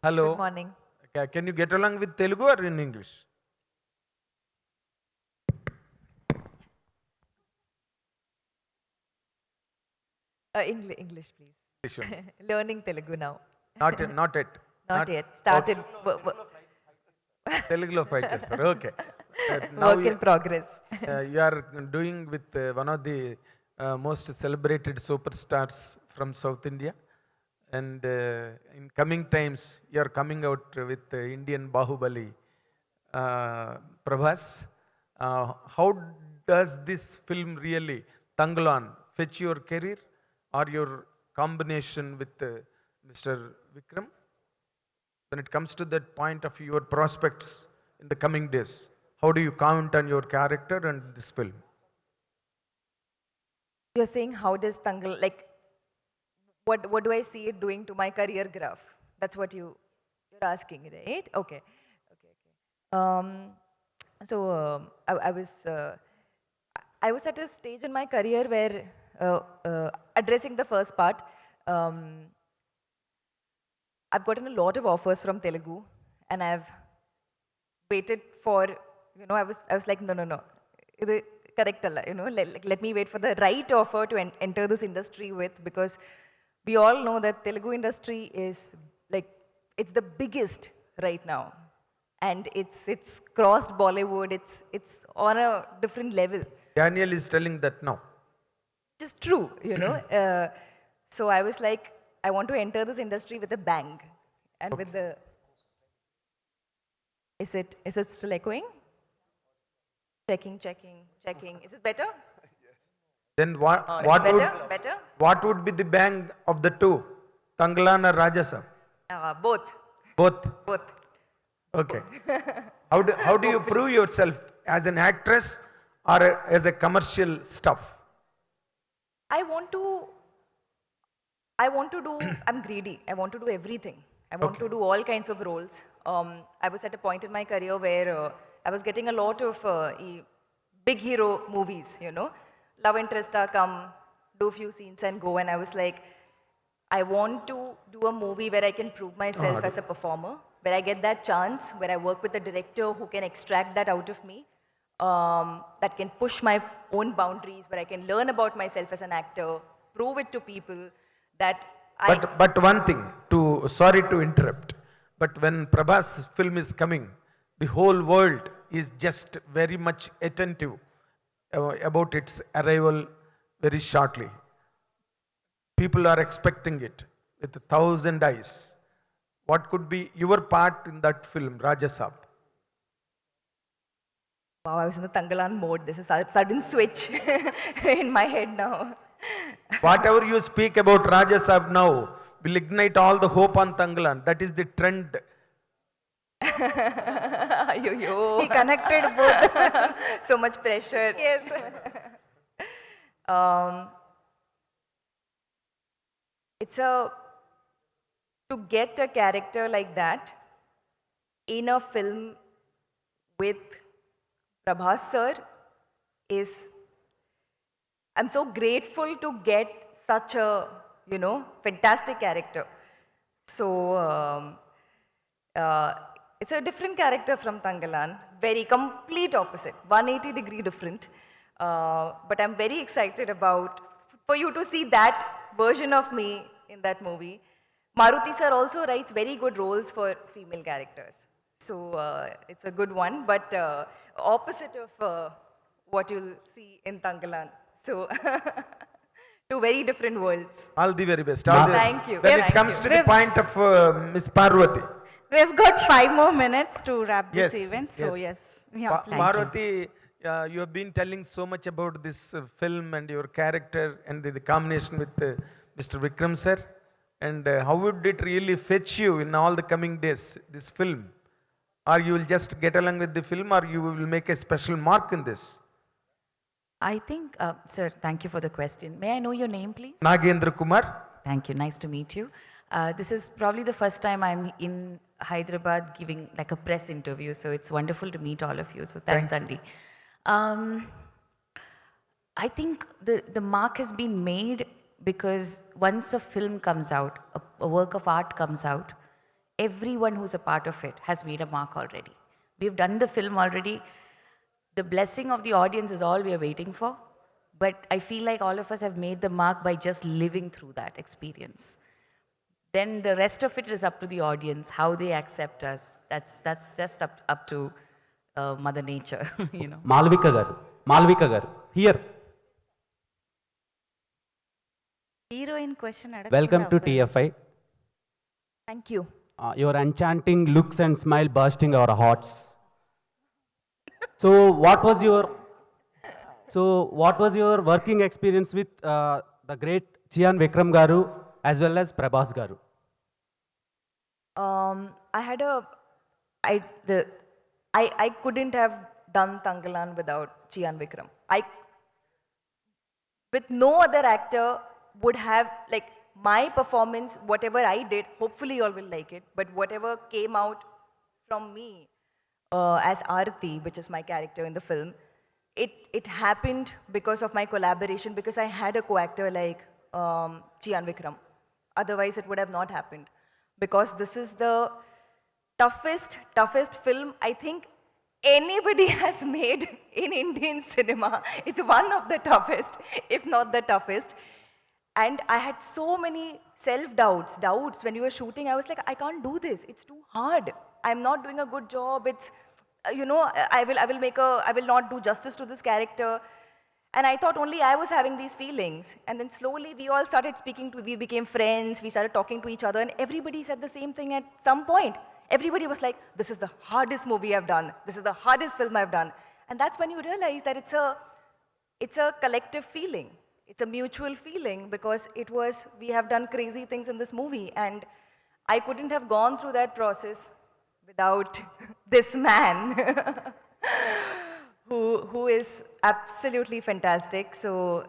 Hello. Good morning. Can you get along with Telugu or in English? English, please. English only. Learning Telugu now. Not yet. Not yet. Started. Telugulo fight చేస్తారు. Okay. Work in progress. You are doing with one of the most celebrated superstars from South India, and in coming times you are coming out with Indian Bahubali, Prabhas. How does this film really, Tanglan, fetch your career or your combination with Mr. Vikram? When it comes to that point of your prospects in the coming days, how do you count on your character and this film? You're saying how does Tangal, like, what do I see it doing to my career graph? That's what you're asking, right? Okay. So I was at a stage in my career where addressing the first part, I've gotten a lot of offers from Telugu, and I've waited for, I was like, no, இது correct alla, let me wait for the right offer to enter this industry with, because we all know that Telugu industry is like, it's the biggest right now, and it's crossed Bollywood, it's on a different level. Daniel is telling that now. Which is true, you know. So I was like, I want to enter this industry with a bang, and with the. Is it still echoing? Checking. Is this better? Then Better? what would be the bang of the two, Tanglan or Rajasab? Both. Both. Both. Okay. How do you prove yourself as an actress or as a commercial stuff? I want to do, I'm greedy. I want to do everything. I want to do all kinds of roles. I was at a point in my career where I was getting a lot of big hero movies, you know. Love interest come, do few scenes and go. And I was like, I want to do a movie where I can prove myself as a performer, where I get that chance, where I work with a director who can extract that out of me, that can push my own boundaries, where I can learn about myself as an actor, prove it to people that But one thing, sorry to interrupt, but when Prabhas film is coming, the whole world is just very much attentive about its arrival very shortly. People are expecting it with 1,000 eyes. What could be your part in that film, Rajasab? wow, I was in the Tangalan mode. This is a sudden switch in my head now. Whatever you speak about Rajasab now will ignite all the hope on Tangalan. That is the trend. Yo. He connected both. So much pressure. Yes. To get a character like that in a film with Prabhas sir is, I'm so grateful to get such a, you know, fantastic character. So it's a different character from Tangalan, very complete opposite, 180-degree different. But I'm very excited for you to see that version of me in that movie. Maruti sir also writes very good roles for female characters. So it's a good one, but opposite of what you'll see in Tangalan. So two very different worlds. All the very best. Thank you. When it Thank comes you. to the point of Miss Parvati. We've got 5 more minutes to wrap this event. So yes. Yeah, please. Parvati, you have been telling so much about this film and your character and the combination with Mr. Vikram sir. And how would it really fetch you in all the coming days, this film? Or you will just get along with the film, or you will make a special mark in this? I think, sir, thank you for the question. May I know your name, please? Nagendra Kumar. Thank you. Nice to meet you. This is probably the first time I'm in Hyderabad giving like a press interview, so it's wonderful to meet all of you. So thanks, Andy. I think the mark has been made because once a film comes out, a work of art comes out, everyone who's a part of it has made a mark already. We've done the film already. The blessing of the audience is all we are waiting for. But I feel like all of us have made the mark by just living through that experience. Then the rest of it is up to the audience, how they accept us. That's just up to Mother Nature, you know. Malvika garu, here. Heroine question. Welcome to TFI. Thank you. Your enchanting looks and smile bursting our hearts. So what was your working experience with the great Chian Vikram garu as well as Prabhas garu? I couldn't have done Tangalan without Chian Vikram. With no other actor would have, like, my performance, whatever I did, hopefully you all will like it, but whatever came out from me as Aarti, which is my character in the film, it happened because of my collaboration, because I had a co-actor like Chian Vikram. Otherwise, it would have not happened. Because this is the toughest film I think anybody has made in Indian cinema. It's one of the toughest, if not the toughest. And I had so many self-doubts when you were shooting. I was like, I can't do this. It's too hard. I'm not doing a good job. It's, you know, I will not do justice to this character. And I thought only I was having these feelings. And then slowly we all started we became friends, we started talking to each other, and everybody said the same thing at some point. Everybody was like, this is the hardest movie I've done. This is the hardest film I've done. And that's when you realize that it's a collective feeling. It's a mutual feeling because we have done crazy things in this movie. And I couldn't have gone through that process without this man who is absolutely fantastic. So,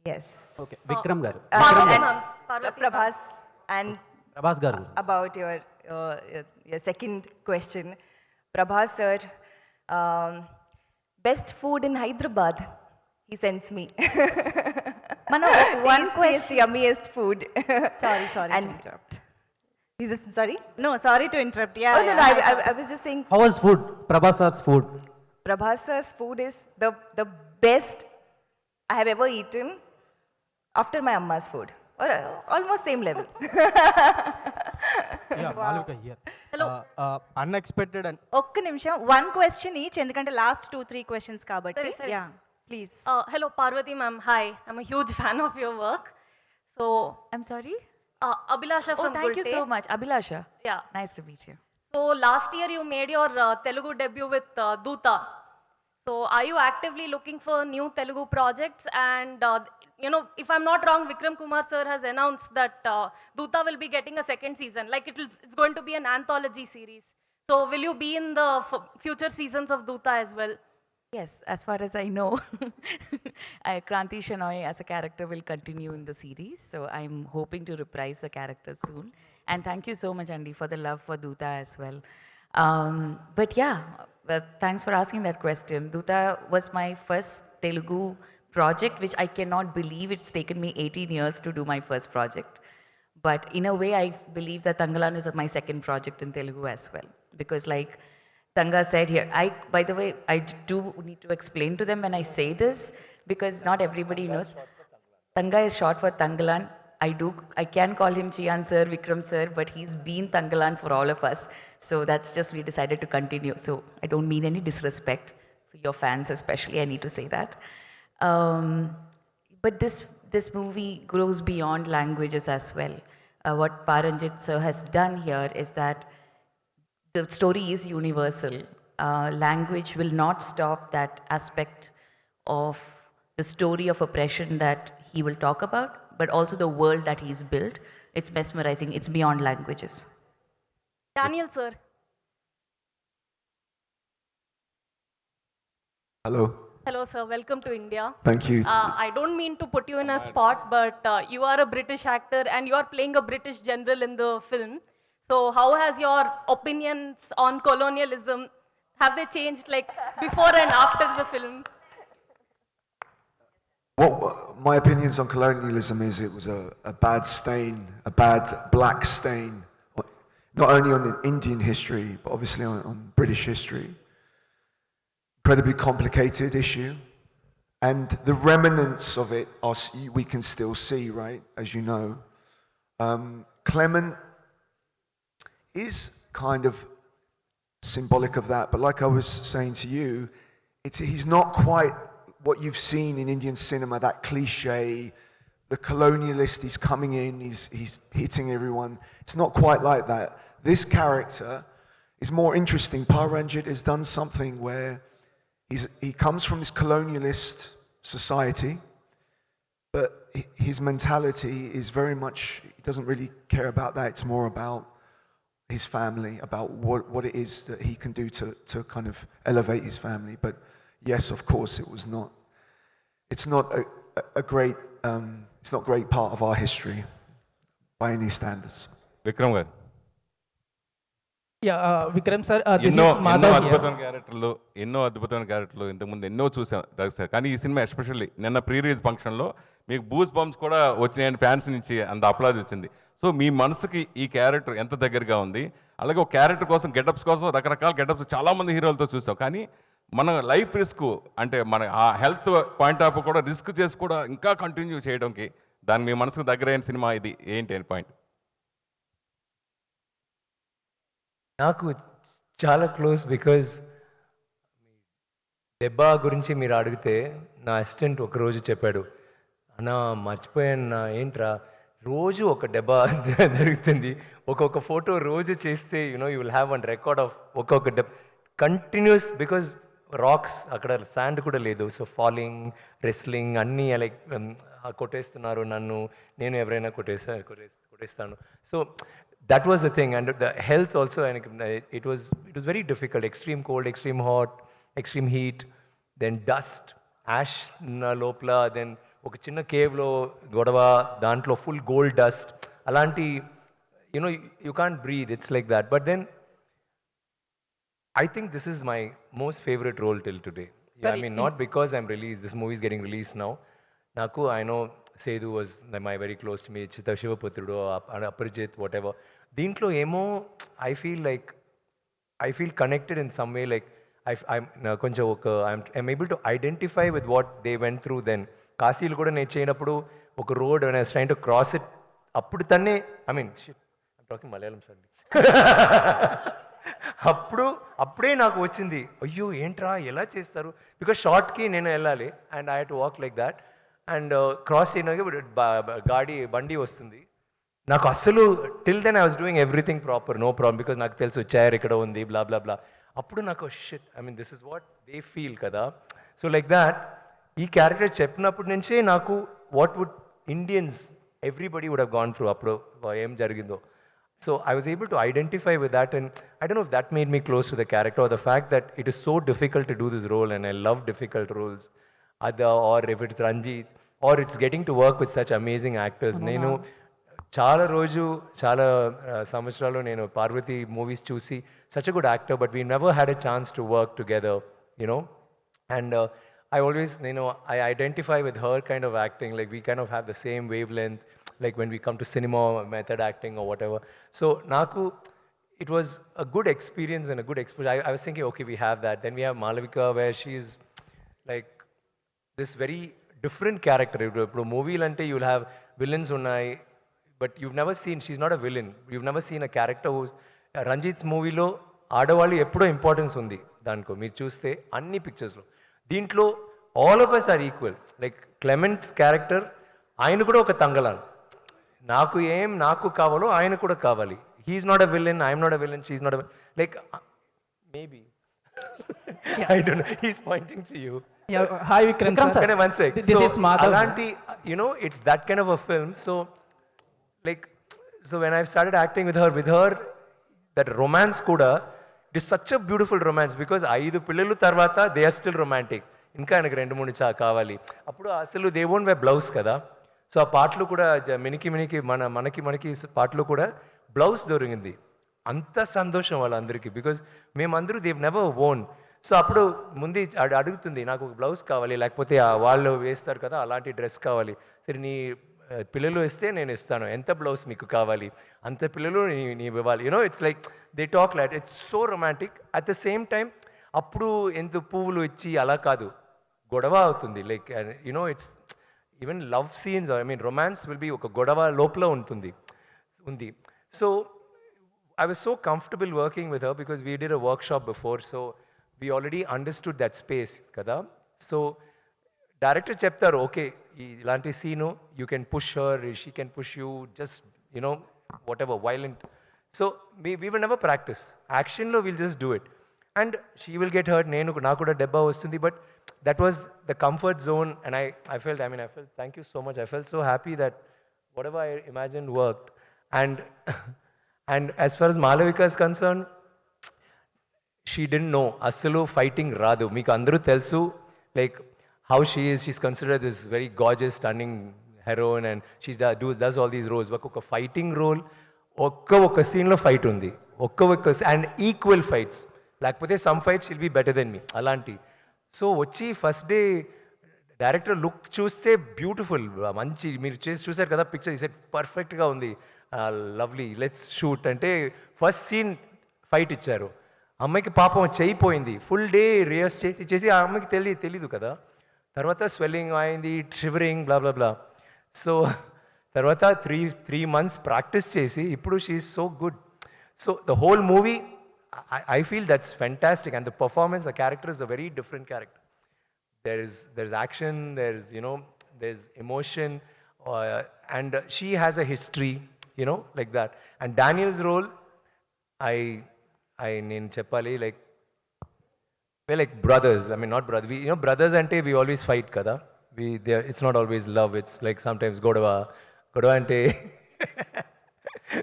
yes. Okay, Vikram garu. Prabhas, and Prabhas garu. about your second question, Prabhas sir, best food in Hyderabad, he sends me. One question, yummiest food. Sorry to And interrupt. is this, sorry? No, sorry to interrupt. Yeah. Oh, no, I was just saying, How was food? Prabhas's food. Prabhas sir's food is the best I have ever eaten after my amma's food, or almost same level. Yeah, Malvika here. Unexpected and ఒక్క నిమిషం, one question each, ఎందుకంటే last 2-3 questions కాబట్టి. Yeah please. Hello, Parvati ma'am. Hi, I'm a huge fan of your work. So, I'm sorry? Abhilasha from Thank you Gulte. so much. Abhilasha. Yeah. Nice to meet you. So, last year you made your Telugu debut with Doota. So, are you actively looking for new Telugu projects? And, if I'm not wrong, Vikram Kumar sir has announced that Doota will be getting a second season. Like, it's going to be an anthology series. So, will you be in the future seasons of Doota as well? Yes, as far as I know, Kranti Shenoy as a character will continue in the series. So I'm hoping to reprise the character soon. And thank you so much, Andy, for the love for Doota as well. But yeah, thanks for asking that question. Doota was my first Telugu project, which I cannot believe it's taken me 18 years to do my first project. But in a way, I believe that Tangalan is my second project in Telugu as well. Because like Tanga said here, by the way, I do need to explain to them when I say this, because not everybody knows. Tanga is short for Tangalan. I can call him Chian sir, Vikram sir, but he's been Tangalan for all of us. So that's just, we decided to continue. So I don't mean any disrespect for your fans especially, I need to say that. But this movie grows beyond languages as well. What Paranjit sir has done here is that the story is universal. Language will not stop that aspect of the story of oppression that he will talk about, but also the world that he's built. It's mesmerizing. It's beyond languages. Daniel sir. Hello. Hello sir, welcome to India. Thank you. I don't mean to put you in a spot, but you are a British actor and you are playing a British general in the film. So how has your opinions on colonialism, have they changed like before and after the film? What my opinions on colonialism is, it was a bad stain, a bad black stain, not only on Indian history, but obviously on British history. Incredibly complicated issue. And the remnants of it we can still see, right, as you know. Clement is kind of symbolic of that, but like I was saying to you, he's not quite what you've seen in Indian cinema, that cliche, the colonialist, he's coming in, he's hitting everyone. It's not quite like that. This character is more interesting. Paranjit has done something where he comes from this colonialist society, but his mentality is very much, he doesn't really care about that. It's more about his family, about what it is that he can do to kind of elevate his family. But yes, of course, it's not a great part of our history by any standards. Vikram garu. Yeah, Vikram sir, this ఎన్నో is Madhav here. అద్భుతమైన క్యారెక్టర్లు ఇంతకుముందు ఎన్నో చూసాం sir. కానీ ఈ cinema especially నిన్న pre release ఫంక్షన్లో మీకు బూస్ బంప్స్ కూడా వచ్చినాయని ఫ్యాన్స్ నుంచి అంత అప్లాజ్ వచ్చింది. సో మీ మనసుకి ఈ క్యారెక్టర్ ఎంత దగ్గరగా ఉంది? అలాగే ఒక క్యారెక్టర్ కోసం గెటప్స్ కోసం రకరకాల గెటప్స్ చాలామంది హీరోలతో చూసాం. కానీ మన లైఫ్ రిస్క్ అంటే మన ఆ హెల్త్ పాయింట్ ఆఫ్ కూడా రిస్క్ చేసి కూడా ఇంకా కంటిన్యూ చేయడానికి దాని మీ మనసుకు దగ్గరైన సినిమా ఇది ఏంటి అని పాయింట్? నాకు చాలా క్లోజ్ బికాజ్ దెబ్బ గురించి మీరు అడిగితే నా అసిస్టెంట్ ఒకరోజు చెప్పాడు, అన్నా మర్చిపోయాను నా, ఏంట్రా రోజు ఒక దెబ్బ జరుగుతుంది, ఒక్కొక్క ఫోటో రోజు చేస్తే you will have one record of ఒక్కొక్క దెబ్బ కంటిన్యూస్, బికాజ్ రాక్స్ అక్కడ శాండ్ కూడా లేదు. సో ఫాలింగ్, రెస్లింగ్ అన్నీ లైక్ కొట్టేస్తున్నారు నన్ను, నేను ఎవరైనా కొట్టేస్తాను. So that was the thing. And the health also, it was very difficult. Extreme cold, extreme hot, extreme heat, then dust, ash లోపల, దెన్ ఒక చిన్న కేవ్లో గొడవ, దాంట్లో ఫుల్ గోల్డ్ డస్ట్, అలాంటి you can't breathe, it's like that. But then I think this is my most favorite role till today. Yeah, I mean, not because I'm released, this movie is getting released now. Naku, I know Sedu was my very close to me, Chita Shivaputrudu, Aparijit, whatever. Dintlo emo, I feel connected in some way, like I'm able to identify with what they went through then. Kasil kuda ne cheynappudu oka road when I was trying to cross it, appudu tanne, I mean, shit, I'm talking Malayalam suddenly. అప్పుడే నాకు వచ్చింది, అయ్యో ఏంట్రా ఎలా చేస్తారు, because షార్ట్కి నేను వెళ్ళాలి and I have to walk like that and cross చేయడానికి బండి వస్తుంది. నాకు అస్సలు till then I was doing everything proper, no problem, because నాకు తెలుసు చైర్ ఇక్కడ ఉంది, బ్లా బ్లా బ్లా. అప్పుడు నాకు shit, I mean this is what they feel కదా. సో లైక్ దాట్ ఈ క్యారెక్టర్ చెప్పినప్పటి నుంచే నాకు what would Indians everybody would have gone through అప్పుడు ఏం జరిగిందో. So I was able to identify with that, and I don't know if that made me close to the character or the fact that it is so difficult to do this role, and I love difficult roles. Or if it's Ranjit, or it's getting to work with such amazing actors. Nenu చాలా సంవత్సరాలు నేను Parvati movies చూసి, such a good actor, but we never had a chance to work together, and I always, I identify with her kind of acting, like we kind of have the same wavelength, like when we come to cinema, method acting or whatever. So naku, it was a good experience and a good exposure. I was thinking, okay, we have that. Then we have Malavika, where she's like this very different character. Ippudu movie lante you'll have villains unnai, but you've never seen, she's not a villain. You've never seen a character who's Ranjit's movie lo ఆడవాళ్ళు ఎప్పుడో importance ఉంది దానికో, మీరు చూస్తే అన్ని పిక్చర్స్లో. దీంట్లో all of us are equal. Like Clement's character, ఆయన కూడా ఒక తంగలాన్, నాకు కావాలో ఆయన కూడా కావాలి. He's not a villain, I'm not a villain, she's not a, like maybe I don't know, he's pointing to you. Yeah, hi Vikram sir. One sec. This is Madhav. Alanti, it's that kind of a film. So when I started acting with her, that romance kuda, it is such a beautiful romance, because 5 పిల్లలు తర్వాత they are still romantic. ఇంకా ఆయనకు 2-3 కావాలి. అప్పుడు అసలు they won't wear blouse కదా. So ఆ పాటలు కూడా మినికి మనకి పాటలు కూడా బ్లౌజ్ దొరికింది. అంత సంతోషం వాళ్ళందరికీ, బికాజ్ మేమందరూ దేవ్ నెవర్ ఓన్. సో అప్పుడు ముందు అడుగుతుంది, నాకు ఒక బ్లౌజ్ కావాలి, లేకపోతే వాళ్ళు వేస్తారు కదా అలాంటి డ్రెస్ కావాలి. సరే నీ పిల్లలు ఇస్తే నేను ఇస్తాను, ఎంత బ్లౌజ్ మీకు కావాలి అంత పిల్లలు నీవు ఇవ్వాలి. It's like they talk like, it's so romantic. At the same time అప్పుడు ఎంత పువ్వులు ఇచ్చి అలా కాదు, గొడవ అవుతుంది. Like it's even love scenes, I mean romance will be ఒక గొడవ లోపల ఉంది. So I was so comfortable working with her because we did a workshop before, so we already understood that space kada. So director cheptaru, okay, ilanti scene you can push her, she can push you, just whatever violent. So we will never practice action lo, we'll just do it and she will get hurt, nenu naaku kuda debba vastundi. But that was the comfort zone, and I felt thank you so much, I felt so happy that whatever I imagined worked. And as far as Malavika is concerned, she didn't know asalu fighting radu. Meeku andaru telusu, like how she is, she's considered this very gorgeous, stunning heroine, and she does all these roles. But oka fighting role, oka scene lo fight undi, oka and equal fights. Lakapothe some fights she'll be better than me alanti. So vachi first day director look చూస్తే beautiful, మంచి మీరు చేసి చూసారు కదా picture, ఈ set పర్ఫెక్ట్గా ఉంది, lovely, let's shoot అంటే ఫస్ట్ సీన్ ఫైట్ ఇచ్చారు. అమ్మాయికి పాపం చేయిపోయింది, ఫుల్ డే రిహర్స్ చేసి ఆ అమ్మాయికి తెలీదు కదా. తర్వాత స్వెల్లింగ్ అయింది, షివరింగ్, బ్లా బ్లా బ్లా. సో తర్వాత 3 months ప్రాక్టీస్ చేసి ఇప్పుడు she is so good. So the whole movie I feel that's fantastic, and the performance, the character is a very different character. there's action, there's emotion, and she has a history, like that. And Daniel's role, నేను చెప్పాలి, like we're like brothers. I mean, not brothers. Brothers ante we always fight kada. It's not always love. It's like sometimes godava ante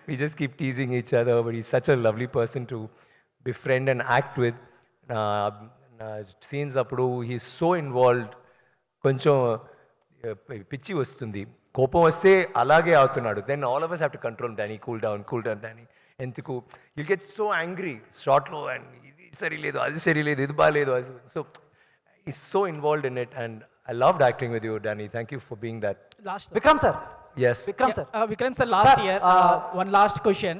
we just keep teasing each other. But he's such a lovely person to befriend and act with. Scenes appudu he's so involved. కొంచెం పిచ్చి వస్తుంది, కోపం వస్తే అలాగే అవుతున్నాడు. Then all of us have to control Danny, cool down Danny. ఎందుకు you get so angry షార్ట్లో, and ఇది సరిలేదు, అది సరిలేదు, ఇది బాగాలేదు. So is so involved in it, and I loved acting with you Danny. Thank you for being that. Vikram sir. Yes. Vikram sir, last year, one last question.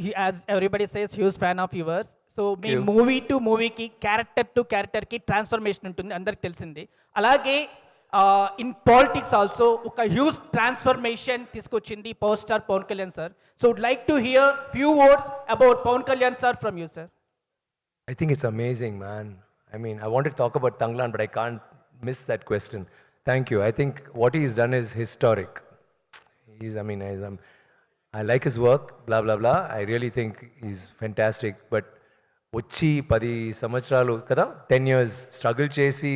He, as everybody says, huge fan of yours. So మీ movie to మూవీకి, character to క్యారెక్టర్కి transformation ఉంటుంది, అందరికి తెలిసింది. అలాగే in politics also ఒక huge transformation తీసుకొచ్చింది power star Pawan Kalyan sir. So would like to hear few words about Pawan Kalyan sir from you sir. I think it's amazing, man. I mean, I wanted to talk about Tanglan, but I can't miss that question. Thank you. I think what he's done is historic. I like his work, blah, blah, blah. I really think he's fantastic. But వచ్చి 10 సంవత్సరాలు కదా, 10 years struggle చేసి,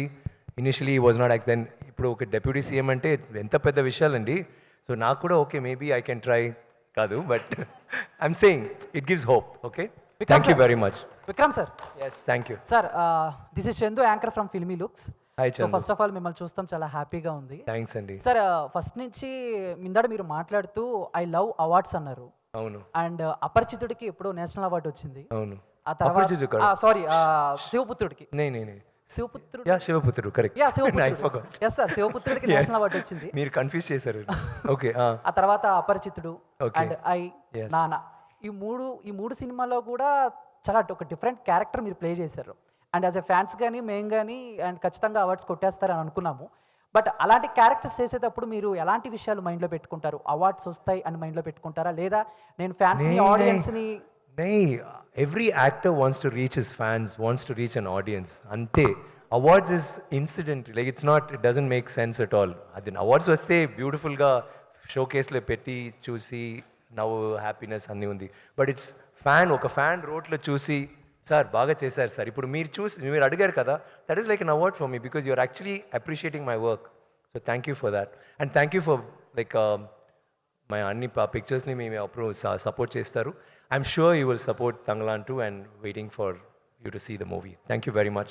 initially was not act, then ఇప్పుడు ఒక deputy CM అంటే ఎంత పెద్ద విషయాలండి. So నాకు కూడా okay, maybe I can try కాదు, but I'm saying it gives hope. Okay, thank you very much. Vikram sir. Yes, thank you sir. This is Chandu, anchor from Filmy Looks. Hi so first of all మిమ్మల్ని చూస్తాం చాలా హ్యాపీగా ఉంది. Thanks అండి. Sir, first నుంచి మిందాడ మీరు మాట్లాడుతూ ఐ లవ్ అవార్డ్స్ అన్నారు. అవును. అండ్ అపరిచితుడికి ఎప్పుడు నేషనల్ అవార్డు వచ్చింది. అవును. ఆ తర్వాత సారీ, శివపుత్రుడికి. Sivaputrudu. Yeah, Sivaputrudu, correct. Yeah, Sivaputrudu. Yes sir, శివపుత్రుడికి నేషనల్ అవార్డు వచ్చింది. మీరు కన్ఫ్యూజ్ చేశారు. ఓకే. ఆ తర్వాత అపరిచితుడు అండ్ నాన్న, ఈ మూడు సినిమాలో కూడా చాలా ఒక డిఫరెంట్ క్యారెక్టర్ మీరు ప్లే చేశారు. అండ్ యాజ్ ఎ ఫ్యాన్స్ కానీ మేము కానీ అండ్ ఖచ్చితంగా అవార్డ్స్ కొట్టేస్తారని అనుకున్నాము. బట్ అలాంటి క్యారెక్టర్స్ చేసేటప్పుడు మీరు ఎలాంటి విషయాలు మైండ్లో పెట్టుకుంటారు? అవార్డ్స్ వస్తాయి అని మైండ్లో పెట్టుకుంటారా, లేదా నేను ఫ్యాన్స్ని, ఆడియన్స్ని? Every actor wants to reach his fans, wants to reach an audience. Ante awards is incident, like it doesn't make sense at all. Adin awards vaste beautiful ga showcase lo petti chusi now happiness anni undi, but it's oka fan wrote lo chusi sir baga chesaru sir, ipudu meer adigaru kada, that is like an award for me because you are actually appreciating my work. So thank you for that, and thank you for like my అన్ని పిక్చర్స్ని మేము అప్పుడు support చేస్తారు. I'm sure you will support Tanglan too, and waiting for you to see the movie. Thank you very much.